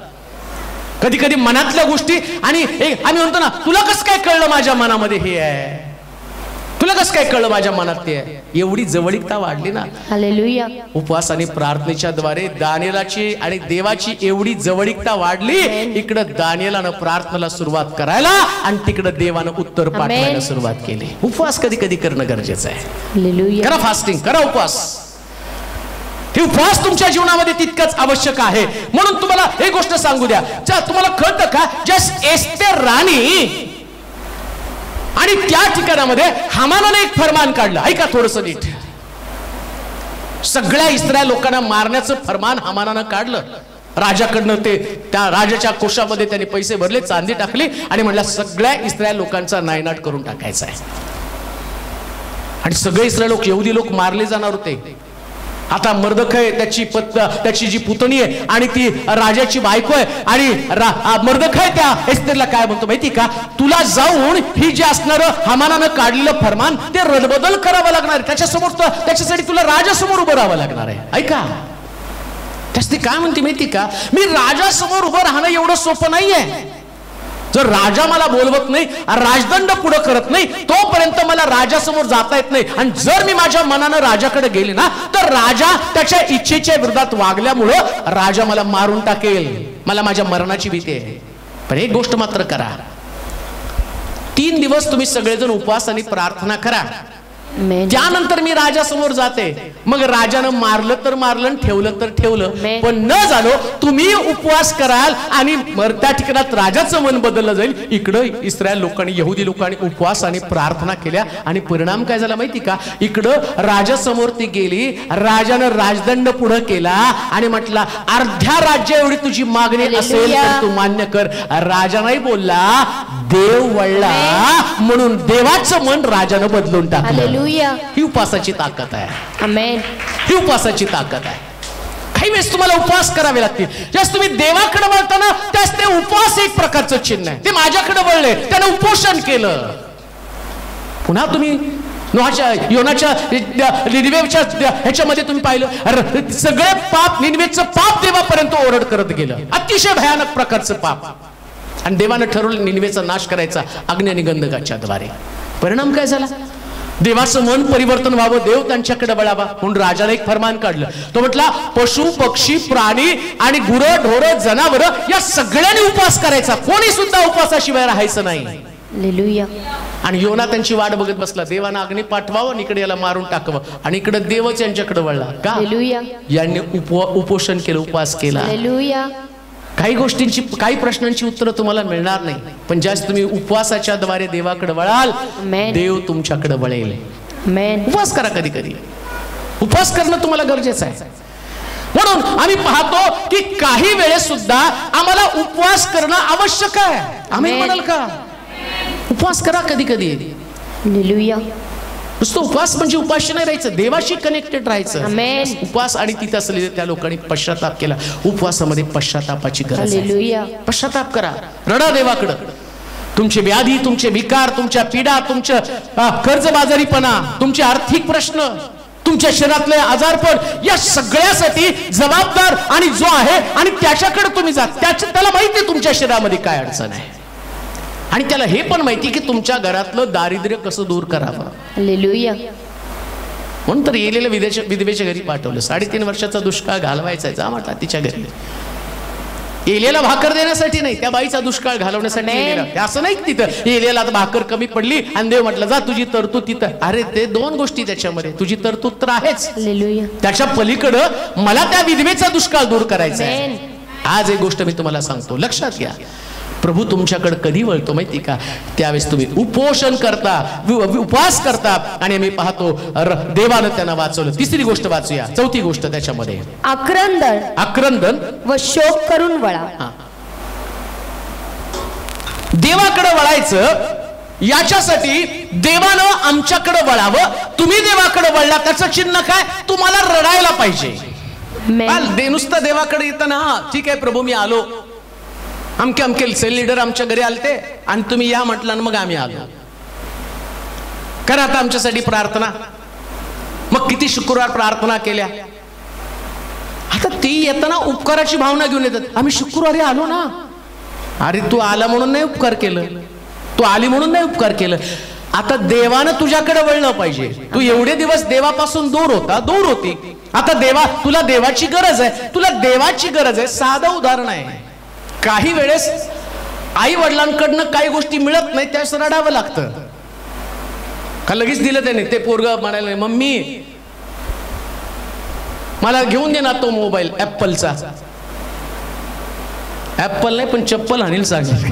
कधी कधी मनातल्या गोष्टी आणि आम्ही म्हणतो ना तुला कसं काय कळलं माझ्या मनामध्ये हे आहे, तुला कसं काय कळलं माझ्या मनात ते आहे. एवढी जवळीकता वाढली ना. हालेलुया. उपवास आणि प्रार्थनेच्या द्वारे दानिएलाची आणि देवाची एवढी जवळीकता वाढली. इकडं दानिएलानं प्रार्थनेला सुरुवात करायला आणि तिकडं देवानं उत्तर पाठवायला सुरुवात केली. उपवास कधी कधी करणं गरजेचं आहे. हालेलुया. करा फास्टिंग, करा उपवास. हे उपवास तुमच्या जीवनामध्ये तितकंच आवश्यक आहे. म्हणून तुम्हाला एक गोष्ट सांगू द्या, तुम्हाला कळतं का जस्ट एस्तेर राणी आणि त्या ठिकाणामध्ये हामानाने एक फरमान काढलं. ऐका थोडस नीट. सगळ्या इस्रायल लोकांना मारण्याचं फरमान हामानानं काढलं. राजाकडनं ते त्या राजाच्या कोशामध्ये त्यांनी पैसे भरले, चांदी टाकली आणि म्हणलं सगळ्या इस्रायल लोकांचा नायनाट करून टाकायचा आहे. आणि सगळे इस्रायल लोक यहुदी लोक मारले जाणार होते. आता मर्दखय त्याची जी पुतणी आहे आणि ती राजाची बायको आहे आणि मर्दखय त्या एस्तेरला काय म्हणतो माहिती का, तुला जाऊन ही जे असणारं हामानानं काढलेलं फरमान ते रदबदल करावं लागणार आहे. त्याच्यासमोर त्याच्यासाठी तुला राजासमोर उभं राहावं लागणार आहे. ऐका त्यासाठी काय म्हणते माहिती का, मी राजासमोर उभं राहणं एवढं सोपं नाहीये. जर राजा मला बोलवत नाही, राजदंड पुढे करत नाही, तोपर्यंत मला राजासमोर जाता येत नाही. आणि जर मी माझ्या मनानं राजाकडे गेले ना तर राजा त्याच्या इच्छेच्या विरोधात वागल्यामुळं राजा मला मारून टाकेल. मला माझ्या मरणाची भीती आहे. पण एक गोष्ट मात्र करा, 3 दिवस तुम्ही सगळेजण उपवास आणि प्रार्थना करा. त्यानंतर मी राजासमोर जाते. मग राजानं मारलं तर मारलं, ठेवलं तर ठेवलं, पण न झालो तुम्ही उपवास कराल आणि त्या ठिकाणात राजाचं मन बदललं जाईल. इकडं इस्रायल लोकांनी यहुदी लोकांनी उपवास आणि प्रार्थना केल्या आणि परिणाम काय झाला माहिती का, इकडं राजासमोर ती गेली, राजानं राजदंड पुढे केला आणि म्हटला अर्ध्या राज्य एवढी तुझी मागणी असेल तर तू मान्य कर. राजा नाही बोलला, देव वळला म्हणून देवाचं मन राजानं बदलून टाकलं. ही उपवासाची ताकद आहे. आमेन. ही उपवासाची ताकद आहे. काही वेळेस तुम्हाला उपवास करावे लागतील. ज्यास तुम्ही देवाकडे वळताना त्यास ते उपवास एक प्रकारचं चिन्ह आहे. ते माझ्याकडे वळले, त्याने उपोषण केलं. पुन्हा तुम्ही योनाच्या निनिवेच्या ह्याच्यामध्ये तुम्ही पाहिलं सगळे पाप, निनिवेचं पाप देवापर्यंत ओरड करत गेलं. अतिशय भयानक प्रकारचं पाप. आणि देवानं ठरवलं निनिवेचा नाश करायचा अग्नी आणि गंधकाच्या द्वारे. परिणाम काय झाला? देवाचं मन परिवर्तन व्हावं, देव त्यांच्याकडे वळावा म्हणून राजाने एक फरमान काढलं. तो म्हटला पशु पक्षी प्राणी आणि गुरं ढोरं जनावर या सगळ्यांनी उपवास करायचा, कोणी सुद्धा उपवासाशिवाय राहायचं नाही. हालेलुया. आणि योना त्यांची वाट बघत बसला. देवानं अग्नी पाठवावं आणि इकडे याला मारून टाकावं, आणि इकडे देवच यांच्याकडे वळला. का? हालेलुया. यांनी उपोषण केलं, उपवास केला. हालेलुया. काही गोष्टींची, काही प्रश्नांची उत्तरं तुम्हाला मिळणार नाही, पण ज्यास तुम्ही उपवासाच्या द्वारे देवाकडे वळाल, देव तुमच्याकडे वळेल. उपवास करा. कधी कधी उपवास करणं तुम्हाला गरजेचं आहे. म्हणून आम्ही पाहतो की काही वेळेस सुद्धा आम्हाला उपवास करणं आवश्यक आहे. आम्ही म्हणाल का? उपवास करा कधी कधी. हालेलुया. नुसतं उपवास म्हणजे उपाशी नाही राहायचं, देवाशी कनेक्टेड राहायचं. उपवास आणि तिथे असलेले त्या लोकांनी पश्चाताप केला. उपवासामध्ये पश्चातापाची गरज आहे. पश्चाताप करा, रडा देवाकडं. तुमचे व्याधी, तुमचे विकार, तुमच्या पीडा, तुमच्या कर्जबाजारीपणा, तुमचे आर्थिक प्रश्न, तुमच्या शरीरातले आजारपण, या सगळ्यासाठी जबाबदार आणि जो आहे आणि त्याच्याकडे तुम्ही जा. त्याला माहिती आहे तुमच्या शरीरामध्ये काय अडचण आहे, आणि त्याला हे पण माहिती की तुमच्या घरातलं दारिद्र्य कसं दूर करावं. हालेलुया. म्हणून तर येलेल्या विधवेच्या घरी पाठवलं. 3.5 वर्षाचा दुष्काळ घालवायचा, जा म्हटला तिच्या घरी. येलेला भाकर देण्यासाठी नाही, त्या बाईचा दुष्काळ घालवण्यासाठी. असं नाही तिथं येलेला आता भाकर कमी पडली आणि देव म्हटलं जा तुझी तरतूद तिथं. अरे ते 2 गोष्टी त्याच्यामध्ये, तुझी तरतूद तर आहेच, त्याच्या पलीकडं मला त्या विधवेचा दुष्काळ दूर करायचा आहे. आज एक गोष्ट मी तुम्हाला सांगतो, लक्षात घ्या. प्रभू तुमच्याकडे कधी वळतो माहिती का? त्यावेळेस तुम्ही उपोषण करता, उपवास करता, आणि आम्ही पाहतो देवानं त्यांना वाचवलं. 3री गोष्ट वाचूया, 4थी गोष्ट त्याच्यामध्ये आक्रंदन व शोक करून वळा. देवाकडे वळायचं, याच्यासाठी देवानं आमच्याकडे वळावं. तुम्ही देवाकडे वळला त्याचं चिन्ह काय? तुम्हाला रडायला पाहिजे. नुसतं देवाकडे येताना हा ठीक आहे प्रभू मी आलो, अमके सेल लीडर आमच्या घरी आलते आणि तुम्ही या म्हटलं, मग आम्ही आलो, करा आता आमच्यासाठी प्रार्थना. मग किती शुक्रवार प्रार्थना केल्या. आता ती येताना उपकाराची भावना घेऊन येतात. आम्ही शुक्रवारी आलो ना. अरे तू आला म्हणून नाही उपकार केलं, तू आली म्हणून नाही उपकार केलं. आता देवानं तुझ्याकडे वळलं पाहिजे. तू एवढे दिवस देवापासून दूर होती. आता तुला देवाची गरज आहे, तुला देवाची गरज आहे. साधं उदाहरण आहे, काही वेळेस आई वडिलांकडनं काही गोष्टी मिळत नाही, त्यास रडावं लागतं. का लगेच दिलं त्याने. ते पोरगं म्हणायला मम्मी मला घेऊन दे ना तो मोबाईल ऍपलचा. ऍपल नाही पण चप्पल आणील सांगेल.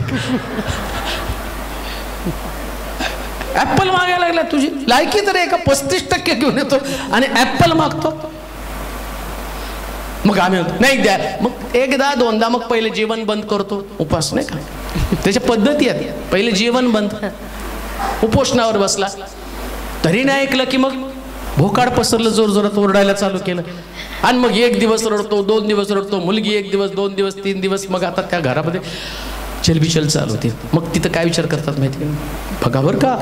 ऍपल मागायला लागला. तुझी लायकी तर एका 35% घेऊन येतो आणि ऍपल मागतो. मग आम्ही नाही द्या, मग एकदा दोनदा, मग पहिले जेवण बंद करतो. उपास नाही का, त्याच्या पद्धती आहेत. पहिले जेवण बंद, उपोषणावर बसला तरी नाही ऐकलं की मग भोकाड पसरलं, जोर जोरात ओरडायला चालू केलं. आणि मग 1 दिवस रडतो, 2 दिवस रडतो, मुलगी 1 दिवस, 2 दिवस, 3 दिवस. मग आता त्या घरामध्ये चलबिचल चालू होते. मग तिथं काय विचार करतात माहिती का? बघा बरं का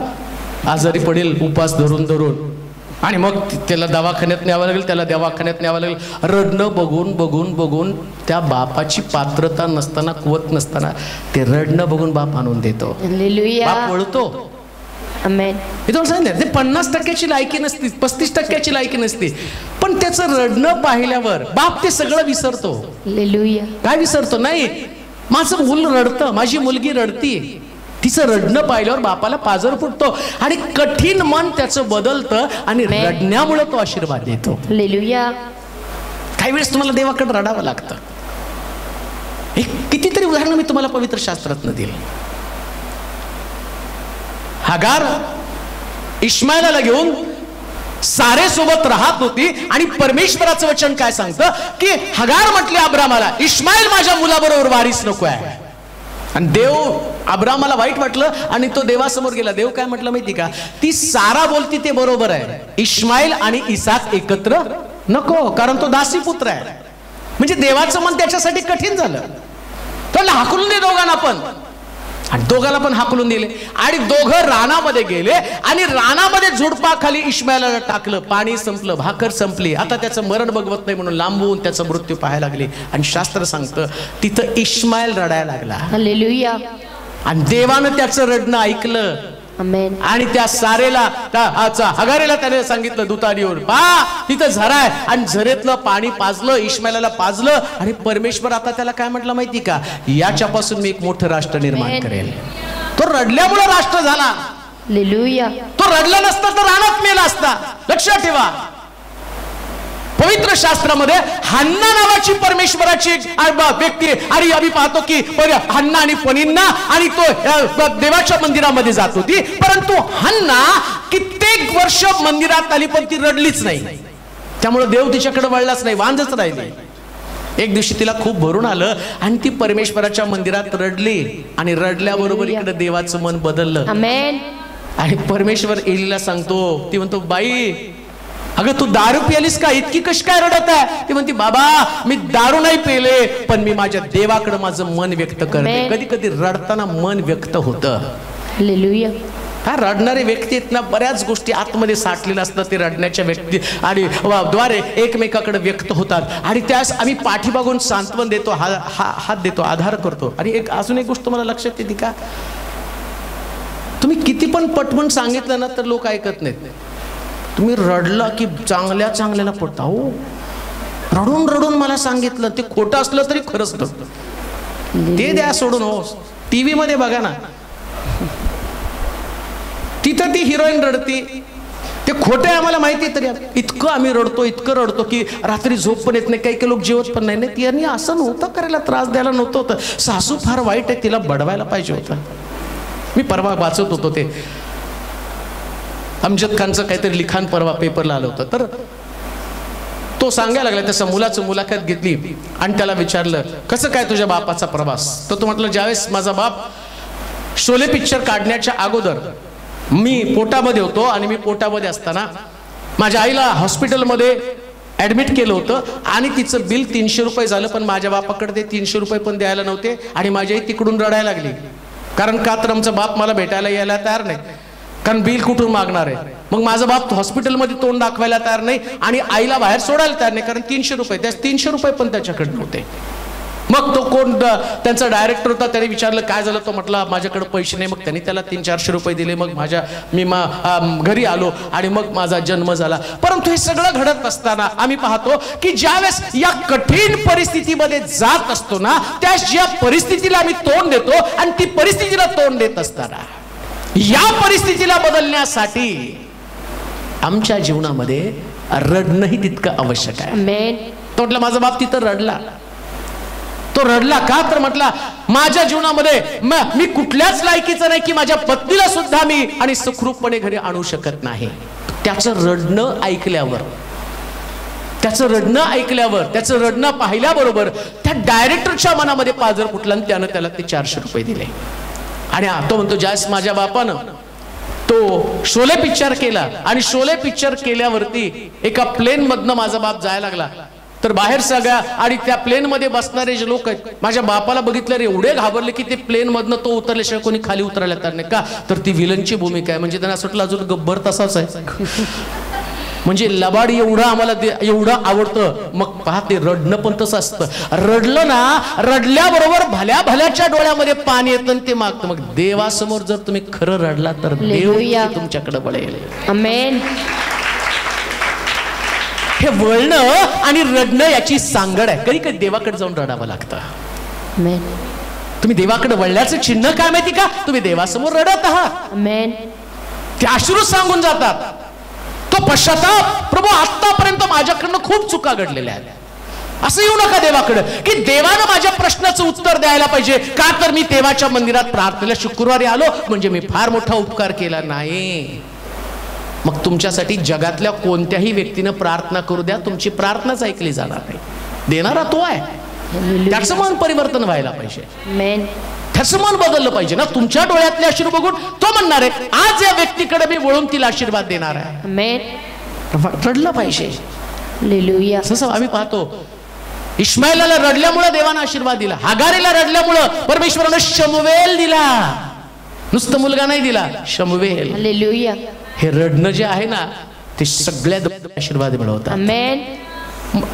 आजारी पडेल उपास धरून धरून, आणि मग त्याला दवाखान्यात न्यावं लागेल, त्याला दवाखान्यात न्यावं लागेल. रडणं बघून बघून बघून त्या बापाची पात्रता नसताना, कुवत नसताना ते रडणं बघून बाप आणून देतो. बाप वळतो. मी तुम्हाला सांगितलं ते 50% लायकी नसती, 35% लायकी नसती, पण त्याचं रडणं पाहिल्यावर बाप ते सगळं विसरतो. काय विसरतो? नाही माझं मूल रडतं, माझी मुलगी रडती, तिचं रडणं पाहिल्यावर बापाला पाजर फुटतो आणि कठीण मन त्याचं बदलतं आणि रडण्यामुळे तो आशीर्वाद देतो. काही वेळेस तुम्हाला देवाकडे रडावं लागतं. एक कितीतरी उदाहरणं मी तुम्हाला पवित्र शास्त्रातनं दिली. हगार इश्माएलाला घेऊन सारे सोबत राहत होती आणि परमेश्वराचं वचन काय सांगतं की हगार म्हटले अब्रामाला, इश्माएल माझ्या मुलाबरोबर वारीस नको आहे. आणि देव अब्रामाला वाईट वाटलं आणि तो देवासमोर गेला. देव काय म्हटलं माहिती का? ती सारा बोलती ते बरोबर आहे, इश्माएल आणि इसाक एकत्र नको, कारण तो दासी पुत्र आहे. म्हणजे देवाचं मन त्याच्यासाठी कठीण झालं. तो हाकलून दे दोघांना पण, आणि दोघाला पण हाकलून दिले आणि दोघं रानामध्ये गेले आणि रानामध्ये झुडपाखाली इश्माएलाला टाकलं. पाणी संपलं, भाकर संपली. आता त्याचं मरण बघवत नाही म्हणून लांबून त्याचा मृत्यू पाहायला लागली. आणि शास्त्र सांगतं तिथं इश्माएल रडायला लागला. हालेलुया. आणि देवानं त्याचं रडणं ऐकलं आमेन. आणि त्या सारेला हगारेला त्याने सांगितलं दुतारीवर पा तिथं झरा आहे आणि झरेतलं पाणी पाजलं, इश्माएलाला पाजलं आणि परमेश्वर आता त्याला काय म्हटलं माहिती का, याच्यापासून मी एक मोठं राष्ट्र निर्माण करेल. तो रडल्यामुळे राष्ट्र झाला. हालेलुया. तो रडला नसता तर रानात मेला असता. लक्षात ठेवा, पवित्र शास्त्रामध्ये हन्ना नावाची परमेश्वराची व्यक्ती, आणि आम्ही पाहतो की हन्ना आणि पनिन्ना आणि तो देवाच्या मंदिरामध्ये जात होती, परंतु हन्ना कित्येक वर्ष मंदिरात आली पण ती रडलीच नाही. त्यामुळे देव तिच्याकडे वळलाच नाही, वांजच राहिली. एक दिवशी तिला खूप भरून आलं आणि ती परमेश्वराच्या मंदिरात रडली आणि रडल्याबरोबर इकडे देवाचं मन बदललं. आमेन. आणि परमेश्वर एलीला सांगतो, ती म्हणतो बाई अगं तू दारू प्यालीस का, इतकी कशी काय रडत आहे. ती म्हणते बाबा मी दारू नाही पेले पण मी माझ्या देवाकडे माझं मन व्यक्त करते. कधी कधी रडताना मन व्यक्त होतं. हालेलुया. हा रडणारे व्यक्ती आहेत ना, बऱ्याच गोष्टी आतमध्ये साठलेल्या असतात, ते रडण्याच्या व्यक्ती आणि द्वारे एकमेकाकडे व्यक्त होतात आणि त्यास आम्ही पाठीमागून सांत्वन देतो, हात देतो, आधार करतो. आणि अजून एक गोष्ट मला लक्षात येते का, तुम्ही किती पण पटवून सांगितलं ना तर लोक ऐकत नाहीत. तुम्ही रडला की चांगल्या चांगल्याला पडता. हो रडून रडून मला सांगितलं, ते खोटं असलं तरी खरंच नसतं, ते द्या सोडून. हो टीव्ही मध्ये बघा ना, तिथं ती हिरोईन रडती, ते खोटे आम्हाला माहिती तरी इतकं आम्ही रडतो, इतकं रडतो की रात्री झोप पण येत नाही. काही काही लोक जेवत पण नाही. त्यांनी असं नव्हतं करायला, त्रास द्यायला नव्हतं होतं. सासू फार वाईट आहे, तिला बडवायला पाहिजे होतं. मी परवा वाचत होतो ते अमजद खानचं काहीतरी लिखाण परवा पेपरला आलं होतं, तर तो सांगायला लागला, त्याच्या मुलाचं मुलाखत घेतली आणि त्याला विचारलं कसं काय तुझ्या बापाचा प्रवास. तर तो म्हटलं ज्यावेळेस माझा बाप शोले पिक्चर काढण्याच्या अगोदर मी पोटामध्ये होतो आणि मी पोटामध्ये असताना माझ्या आईला हॉस्पिटलमध्ये ऍडमिट केलं होतं आणि तिचं बिल 300 रुपये झालं, पण माझ्या बापाकडे ते 300 रुपये पण द्यायला नव्हते आणि माझी आई तिकडून रडायला लागली. कारण का तर आमचा बाप मला भेटायला यायला तयार नाही, कारण बिल कुठून मागणार आहे. मग माझा बाप हॉस्पिटलमध्ये तोंड दाखवायला तयार नाही आणि आईला बाहेर सोडायला तयार नाही, कारण 300 रुपये, त्या 300 रुपये पण त्याच्याकडे नव्हते. मग तो कोण त्यांचा डायरेक्टर होता, त्याने विचारलं काय झालं. तो म्हटला माझ्याकडे पैसे नाही. मग त्यांनी त्याला 300-400 रुपये दिले. मग मी घरी आलो आणि मग माझा जन्म झाला. परंतु हे सगळं घडत असताना आम्ही पाहतो की ज्यावेळेस या कठीण परिस्थितीमध्ये जात असतो ना, त्या ज्या परिस्थितीला आम्ही तोंड देतो आणि ती परिस्थितीला तोंड देत असताना या परिस्थितीला बदलण्यासाठी आमच्या जीवनामध्ये रडणंही तितकं आवश्यक आहे. तो म्हटलं माझा बाप तिथं रडला. तो रडला का तर म्हटला माझ्या जीवनामध्ये मी कुठल्याच लायकीचं नाही की माझ्या पत्नीला सुद्धा मी आणि सुखरूपपणे घरी आणू शकत नाही. त्याचं रडणं ऐकल्यावर, त्याचं रडणं पाहिल्याबरोबर त्या डायरेक्टरच्या मनामध्ये पाझर फुटला आणि त्यानं त्याला ते 400 रुपये दिले. आणि तो म्हणतो ज्यास माझ्या बापानं तो शोले पिक्चर केला आणि शोले पिक्चर केल्यावरती एका प्लेन मधनं माझा बाप जायला लागला, तर बाहेर सगळ्या आणि त्या प्लेन मध्ये बसणारे जे लोक आहेत माझ्या बापाला बघितल्यावर एवढे घाबरले की ते प्लेन मधनं तो उतरल्याशिवाय कोणी खाली उतरायला तयार नाही. का तर ती विलनची भूमिका आहे. म्हणजे त्यांना असं वाटलं अजून गब्बर तसाच आहे, म्हणजे लबाड एवढं आम्हाला एवढं आवडतं. मग पहा ते रडणं पण तसं असतं. रडलं ना, रडल्याबरोबर भल्या भल्याच्या डोळ्यामध्ये पाणी येतं ते मागतं. मग देवासमोर जर तुम्ही खरं रडला तर देव तुमच्याकडे वळेल. आमेन. हे वळणं आणि रडणं याची सांगड आहे. कधी कधी देवाकडे जाऊन रडावं लागतं. तुम्ही देवाकडे वळल्याचं चिन्ह काय माहिती का, तुम्ही देवासमोर रडत आहात. आमेन. ते अश्रू सांगून जातात, तो पश्चाताप, प्रभू आतापर्यंत माझ्याकडनं खूप चुका घडलेल्या आहेत. असं येऊ नका देवाकडे की देवानं माझ्या प्रश्नाचं उत्तर द्यायला पाहिजे. का तर मी देवाच्या मंदिरात प्रार्थनेला शुक्रवारी आलो म्हणजे मी फार मोठा उपकार केला नाही. मग तुमच्यासाठी जगातल्या कोणत्याही व्यक्तीनं प्रार्थना करू द्या, तुमची प्रार्थनाच ऐकली जाणार नाही. देणारा तो आहे. त्याचं मन परिवर्तन व्हायला पाहिजे, त्याचं मन बदललं पाहिजे ना. तुमच्या डोळ्यातले अश्रू बघून तो म्हणणार आहे आज या व्यक्तीकडे मी वळून तिला आशीर्वाद देणार आहे. रडलं पाहिजे. तसं आम्ही पाहतो इश्माएलाला रडल्यामुळे देवानं आशीर्वाद दिला, हगारेला रडल्यामुळे परमेश्वरानं शमूवेल दिला. नुसतं मुलगा नाही दिला, शमूवेल. हालेलुया. हे रडणं जे आहे ना ते सगळ्या आशीर्वाद मिळवतात. आमेन.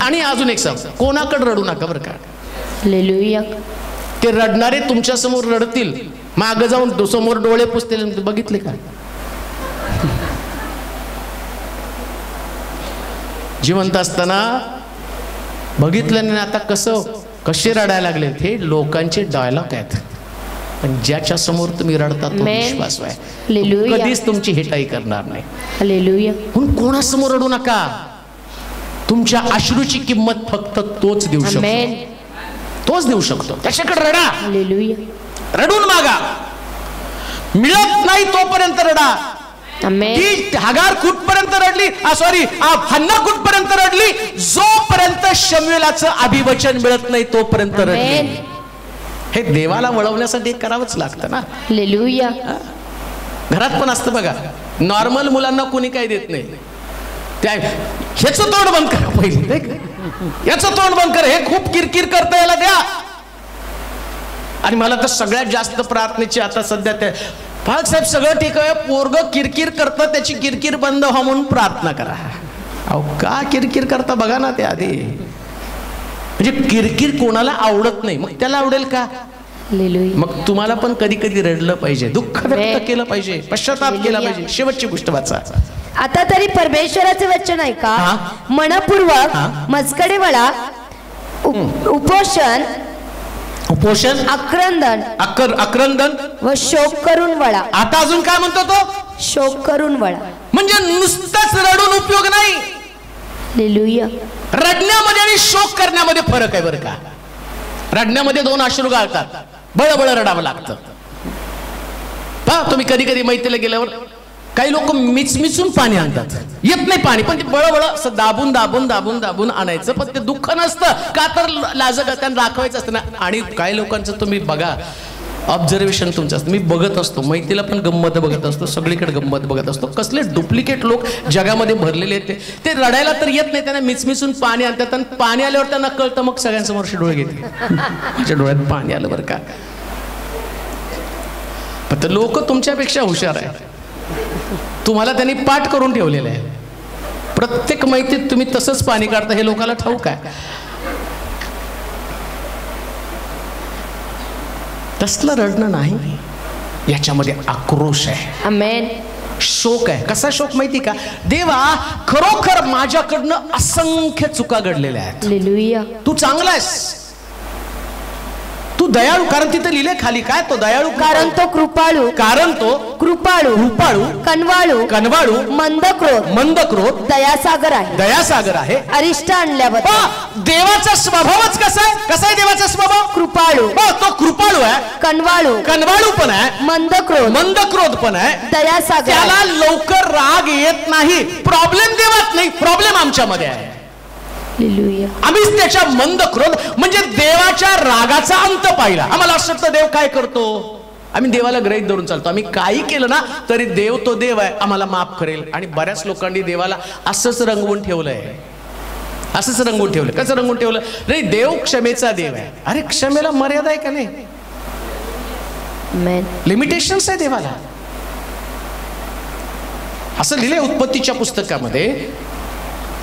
आणि अजून एक सांग, कोणाकडे रडू नका बरं का. हालेलुया. ते रडणारे तुमच्या समोर रडतील, मागे जाऊन समोर डोळे पुसतील. बघितले का? जिवंत असताना बघितलं नाही, आता कसे रडायला लागले. हे लोकांचे डायलॉग आहेत, पण ज्याच्या समोर तुम्ही रडता तो विश्वास आहे, कधीच तुमची हिटाई करणार नाही. हालेलुया. म्हणून कोणासमोर रडू नका. तुमच्या अश्रूची किंमत फक्त तोच देऊ शकतो, तोच देऊ शकतो. त्याच्याकडे रडा, हालेलुया. रडून मागा. मिळत नाही तोपर्यंत रडा. ती हगार कुठपर्यंत रडली, हन्ना कुठपर्यंत रडली, जोपर्यंत शमूएलाचं अभिवचन मिळत नाही तोपर्यंत रडली. हे देवाला वळवण्यासाठी करावंच लागतं ना. हालेलुया. घरात पण असतं बघा, नॉर्मल मुलांना कोणी काही देत नाही. त्या ह्याचं तोंड बंद करा पहिले, याचं तोंड बंद कर, हे खूप किरकिर करतं, याला द्या. आणि मला तर सगळ्यात जास्त प्रार्थनेची आता सध्या ते, फाळक साहेब सगळं ठीक आहे, पोरग किरकिर करतं, त्याची किरकिर बंद व्हा म्हणून प्रार्थना करा. अहो का किरकिर करता बघा ना ते आधी. म्हणजे किरकिर कोणाला आवडत नाही, मग त्याला आवडेल का? मग तुम्हाला पण कधी कधी रडलं पाहिजे, दुःख व्यक्त केलं पाहिजे, पश्चाताप केला पाहिजे. शेवटची गोष्ट वाचा. आता तरी परमेश्वराचे वचन आहे का, मनपूर्वक मजकडे वळा, उपोषण आक्रंदन व शोक करून वळा. आता अजून काय म्हणतो तो? शोक करून वळा. म्हणजे नुसताच रडून उपयोग नाही. हालेलुया. रडण्यामध्ये आणि शोक करण्यामध्ये फरक आहे बरं का. रडण्यामध्ये दोन अश्रू गाळतात, बळबळ रडावं लागतं. तुम्ही कधी कधी मैत्रीला गेल्यावर काही लोक मिचमिचून पाणी आणतात, येत नाही पाणी, पण ते बळबळ असं दाबून दाबून दाबून दाबून आणायचं. पण ते दुःख नसतं का, तर लाज त्यांना दाखवायचं असतं ना. आणि काही लोकांचं तुम्ही बघा, ऑब्झर्वेशन तुमचं असतं. मी बघत असतो, मैत्रीला पण गंमत बघत असतो, सगळीकडे गंमत बघत असतो. कसले डुप्लिकेट लोक जगामध्ये भरलेले आहेत. ते रडायला तर येत नाही, त्यांना मिचमिचून पाणी आणतात, आणि पाणी आल्यावर त्यांना कळतं, मग सगळ्यांसमोर डोळे घेते, माझ्या डोळ्यात पाणी आलं बरं का. पण लोक तुमच्यापेक्षा हुशार आहे, तुम्हाला त्यांनी पाठ करून ठेवलेलं आहे. प्रत्येक मैत्रीत तुम्ही तसंच पाणी काढता, हे लोकांना ठाऊक आहे. तसलं रडणं नाही, याच्यामध्ये आक्रोश आहे, आमेन. शोक आहे. कसा शोक माहिती का? देवा खरोखर माझ्याकडनं असंख्य चुका घडलेल्या आहेत, हालेलुया. तू चांगला आहेस, तू दयाळू. कारण तिथे लिहिले खाली काय, तो दयाळू, कारण तो कृपाळू, कारण तो कृपाळू, कनवाळू, मंदक्रोध, दयासागर आहे, दयासागर आहे. अरिष्ट आणल्यावर देवाचा स्वभावच कसा आहे? कसा आहे देवाचा स्वभाव? कृपाळू. तो कृपाळू आहे, कनवाळू पण आहे, मंदक्रोध पण आहे, दयासागर. त्याला लवकर राग येत नाही. प्रॉब्लेम देवात नाही, प्रॉब्लेम आमच्यामध्ये आहे. आम्हीच त्याच्या मंद क्रोध म्हणजे देवाच्या रागाचा अंत पाहिला. आम्हाला असं वाटतं देव काय करतो, आम्ही देवाला गृहीत धरून चालतो. आम्ही काही केलं ना तरी देव तो देव आहे, आम्हाला माफ करेल. आणि बऱ्याच लोकांनी देवाला असंच रंगवून ठेवलंय, असंच रंगवून ठेवलं. कसं रंगवून ठेवलं? नाही, देव क्षमेचा देव आहे. अरे क्षमेला मर्यादा आहे का नाही? लिमिटेशन्स आहे देवाला. असं लिहिलंय उत्पत्तीच्या पुस्तकामध्ये.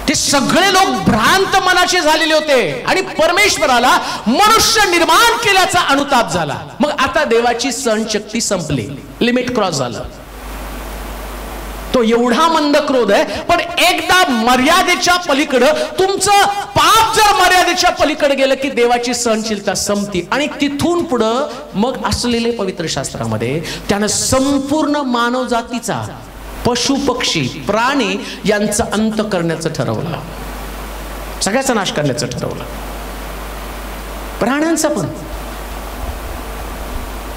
ते सगळे लोक भ्रांत मनाचे झालेले होते आणि परमेश्वराला मनुष्य निर्माण केल्याचा अनुताप झाला. मग आता देवाची सहनशक्ती संपली, लिमिट क्रॉस झालं. तो एवढा मंद क्रोध आहे, पण एकदा मर्यादेच्या पलीकडं तुमचं पाप जर मर्यादेच्या पलीकडे गेलं की देवाची सहनशीलता संपती. आणि तिथून पुढं मग असलेले पवित्र शास्त्रामध्ये त्यानं संपूर्ण मानव जातीचा, पशु पक्षी प्राणी यांचा अंत करण्याचं ठरवलं, सगळ्याचा नाश करण्याचं ठरवलं, प्राण्यांचा पण.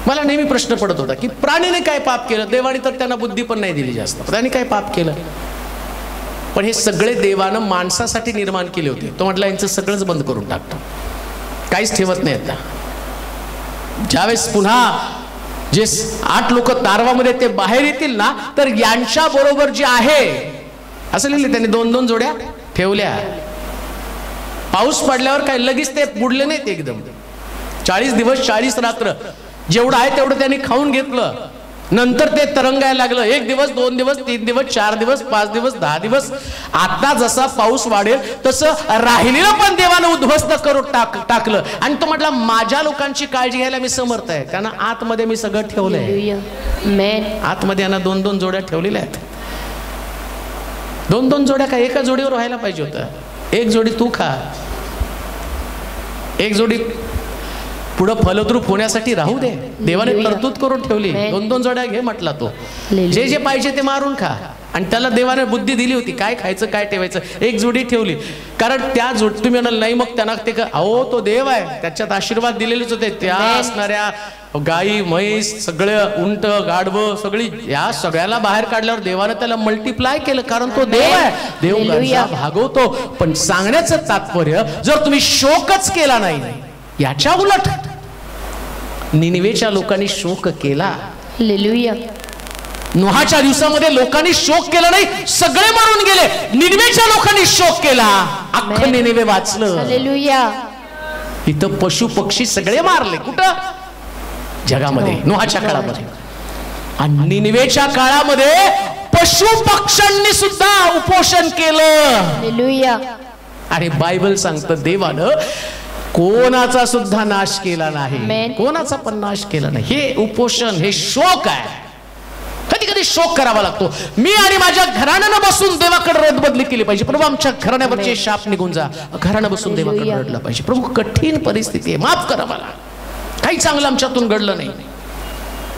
मला नेहमी प्रश्न पडत होता की प्राणीने काय पाप केलं? देवाने तर त्यांना बुद्धी पण नाही दिली जास्त, त्यांनी काय पाप केलं? पण हे सगळे देवानं माणसासाठी निर्माण केले होते. तो म्हटलं यांचं सगळंच बंद करून टाकतो, काहीच ठेवत नाही. आता ज्यावेळेस पुन्हा जे 8 लोक तारवामध्ये ते बाहेर येतील ना, तर यांच्या बरोबर जे आहे असं लिहिले त्यांनी 2-2 जोड्या ठेवल्या. पाऊस पडल्यावर काय लगेच ते बुडले नाहीत एकदम. 40 दिवस 40 रात्र जेवढं आहे तेवढं त्यांनी खाऊन घेतलं नंतर ते तरंगायला लागलं. 1 दिवस, 2 दिवस, 3 दिवस, 4 दिवस, 5 दिवस, 10 दिवस. आता जसा पाऊस वाढेल तसं राहिलेलं पण देवानं उद्ध्वस्त करून टाकलं. आणि तो म्हटला माझ्या लोकांची काळजी घ्यायला मी समर्थ आहे, कारण आतमध्ये मी सगळं ठेवलंय. आतमध्ये यांना 2-2 जोड्या ठेवलेल्या आहेत. 2-2 जोड्या काय एका जोडीवर व्हायला पाहिजे होतं. एक जोडी तू खा, एक जोडी पुढं फलद्रूप होण्यासाठी राहू दे. देवाने तरतूद करून ठेवली. 2-2 जोड्या घे म्हटला तो. जे जे पाहिजे ते मारून खा. आणि त्याला देवाने बुद्धी दिली होती काय खायचं काय ठेवायचं. एक जोडी ठेवली, कारण त्या जोड तुम्ही म्हणाल नाही मग त्यांना ते अहो तो देव आहे, त्याच्यात आशीर्वाद दिलेलेच होते. त्या असणाऱ्या गाई म्हैस सगळं उंट गाढवं सगळी या सगळ्याला बाहेर काढल्यावर देवाने त्याला मल्टिप्लाय केलं, कारण तो देव आहे. देव गरजा भागवतो. पण सांगण्याचं तात्पर्य जर तुम्ही शोकच केला नाही, याच्या उलट निनिवेच्या लोकांनी शोक केला. हालेलुया. नोहाच्या दिवसामध्ये लोकांनी शोक केला नाही, सगळे मरून गेले. निनिवेच्या लोकांनी शोक केला, अख्खं निनिवे वाचलं. हालेलुया. इथं पशु पक्षी सगळे मारले. कुठं? जगामध्ये, नोहाच्या काळामध्ये. आणि निनिवेच्या काळामध्ये पशु पक्ष्यांनी सुद्धा उपोषण केलं. हालेलुया. आणि बायबल सांगतं देवानं कोणाचा सुद्धा नाश केला नाही, कोणाचा पण नाश केला नाही. हे उपोषण, हे शोक आहे. कधी कधी शोक करावा लागतो. मी आणि माझ्या घराण्यानं बसून देवाकडे रदबदली केली पाहिजे. प्रभू आमच्या घराण्यावरचे शाप निघून जा. घराणं बसून देवाकडे रडलं पाहिजे. प्रभू कठीण परिस्थिती आहे, माफ करा मला, काही चांगलं आमच्यातून घडलं नाही.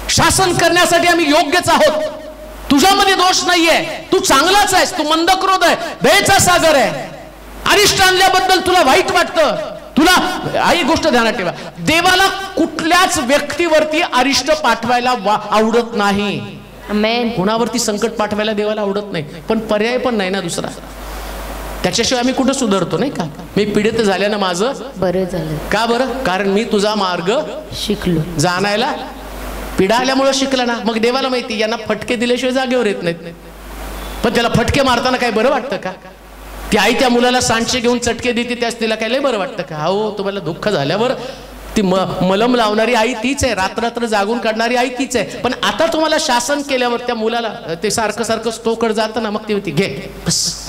शासन करण्यासाठी आम्ही योग्यच आहोत, तुझ्यामध्ये दोष नाहीये, तू चांगलाच आहेस, तू मंदक्रोध आहे, दयेचा सागर आहे. अरिष्ट आणल्याबद्दल तुला वाईट वाटतं. तुला ही गोष्ट ध्यानात ठेवा, देवाला कुठल्याच व्यक्तीवरती अरिष्ट पाठवायला आवडत नाही. कोणावरती संकट पाठवायला देवाला आवडत नाही. पण पर्याय पण नाही ना दुसरा, त्याच्याशिवाय आम्ही कुठं सुधारतो नाही का. मी पीडित झाल्यानं माझं बरं झालं. का बरं? कारण मी तुझा मार्ग शिकलो. जाणायला पीडा आल्यामुळे शिकला ना. मग देवाला माहिती यांना फटके दिल्याशिवाय जागेवर येत नाहीत. पण त्याला फटके मारताना काय बरं वाटतं का? ती आई त्या मुलाला सांडशे घेऊन चटके देते, त्याच तिला काय लय बरं वाटतं का? हो, तुम्हाला दुःख झाल्यावर ती मलम लावणारी आई तीच आहे, रात्र जागून काढणारी आई तीच आहे. पण आता तुम्हाला शासन केल्यावर त्या मुलाला ते सारखं सारखं स्टोकड जातं ना, मग ती घे बस.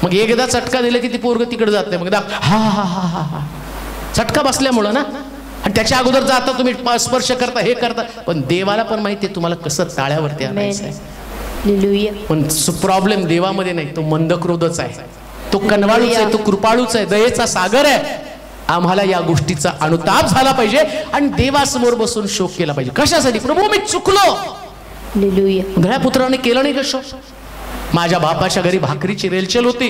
मग एकदा चटका दिला की ती पोरग तिकडे जात नाही. मग हा हा हा हा हा चटका बसल्यामुळं ना. आणि त्याच्या अगोदर जाता तुम्ही स्पर्श करता, हे करता. पण देवाला पण माहिती आहे तुम्हाला कसं ताळ्यावरती आणायचं आहे. पण प्रॉब्लेम देवामध्ये नाही, तो मंदक्रोधच आहे, तो कनवाळूच आहे, तो कृपाळूच आहे, दयेचा सागर आहे. आम्हाला या गोष्टीचा अनुताप झाला पाहिजे आणि देवासमोर बसून शोक केला पाहिजे. कशासाठी? प्रभू मी चुकलो. घड्या पुत्राने केलं नाही का शोक? माझ्या बापाच्या घरी भाकरीची रेलचेल होती,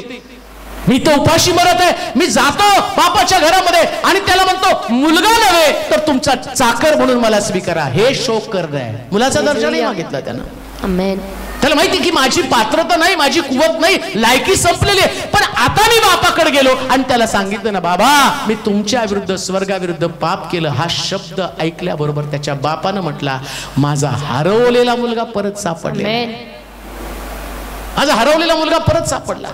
मी तर उपाशी मरत आहे, मी जातो बापाच्या घरामध्ये आणि त्याला म्हणतो मुलगा नव्हे तर तुमचा चाकर म्हणून मला स्वीकारा. हे शोक करत आहे. मुलाचा दर्जा नाही मागितला त्यानं. त्याला माहिती की माझी पात्रता नाही, माझी कुवत नाही, लायकी संपलेली आहे. पण आता मी बापाकडे गेलो आणि त्याला सांगितलं ना, बाबा मी तुमच्या विरुद्ध स्वर्गाविरुद्ध पाप केलं. हा शब्द ऐकल्याबरोबर त्याच्या बापानं म्हटला, माझा हरवलेला मुलगा परत सापडला, माझा हरवलेला मुलगा परत सापडला,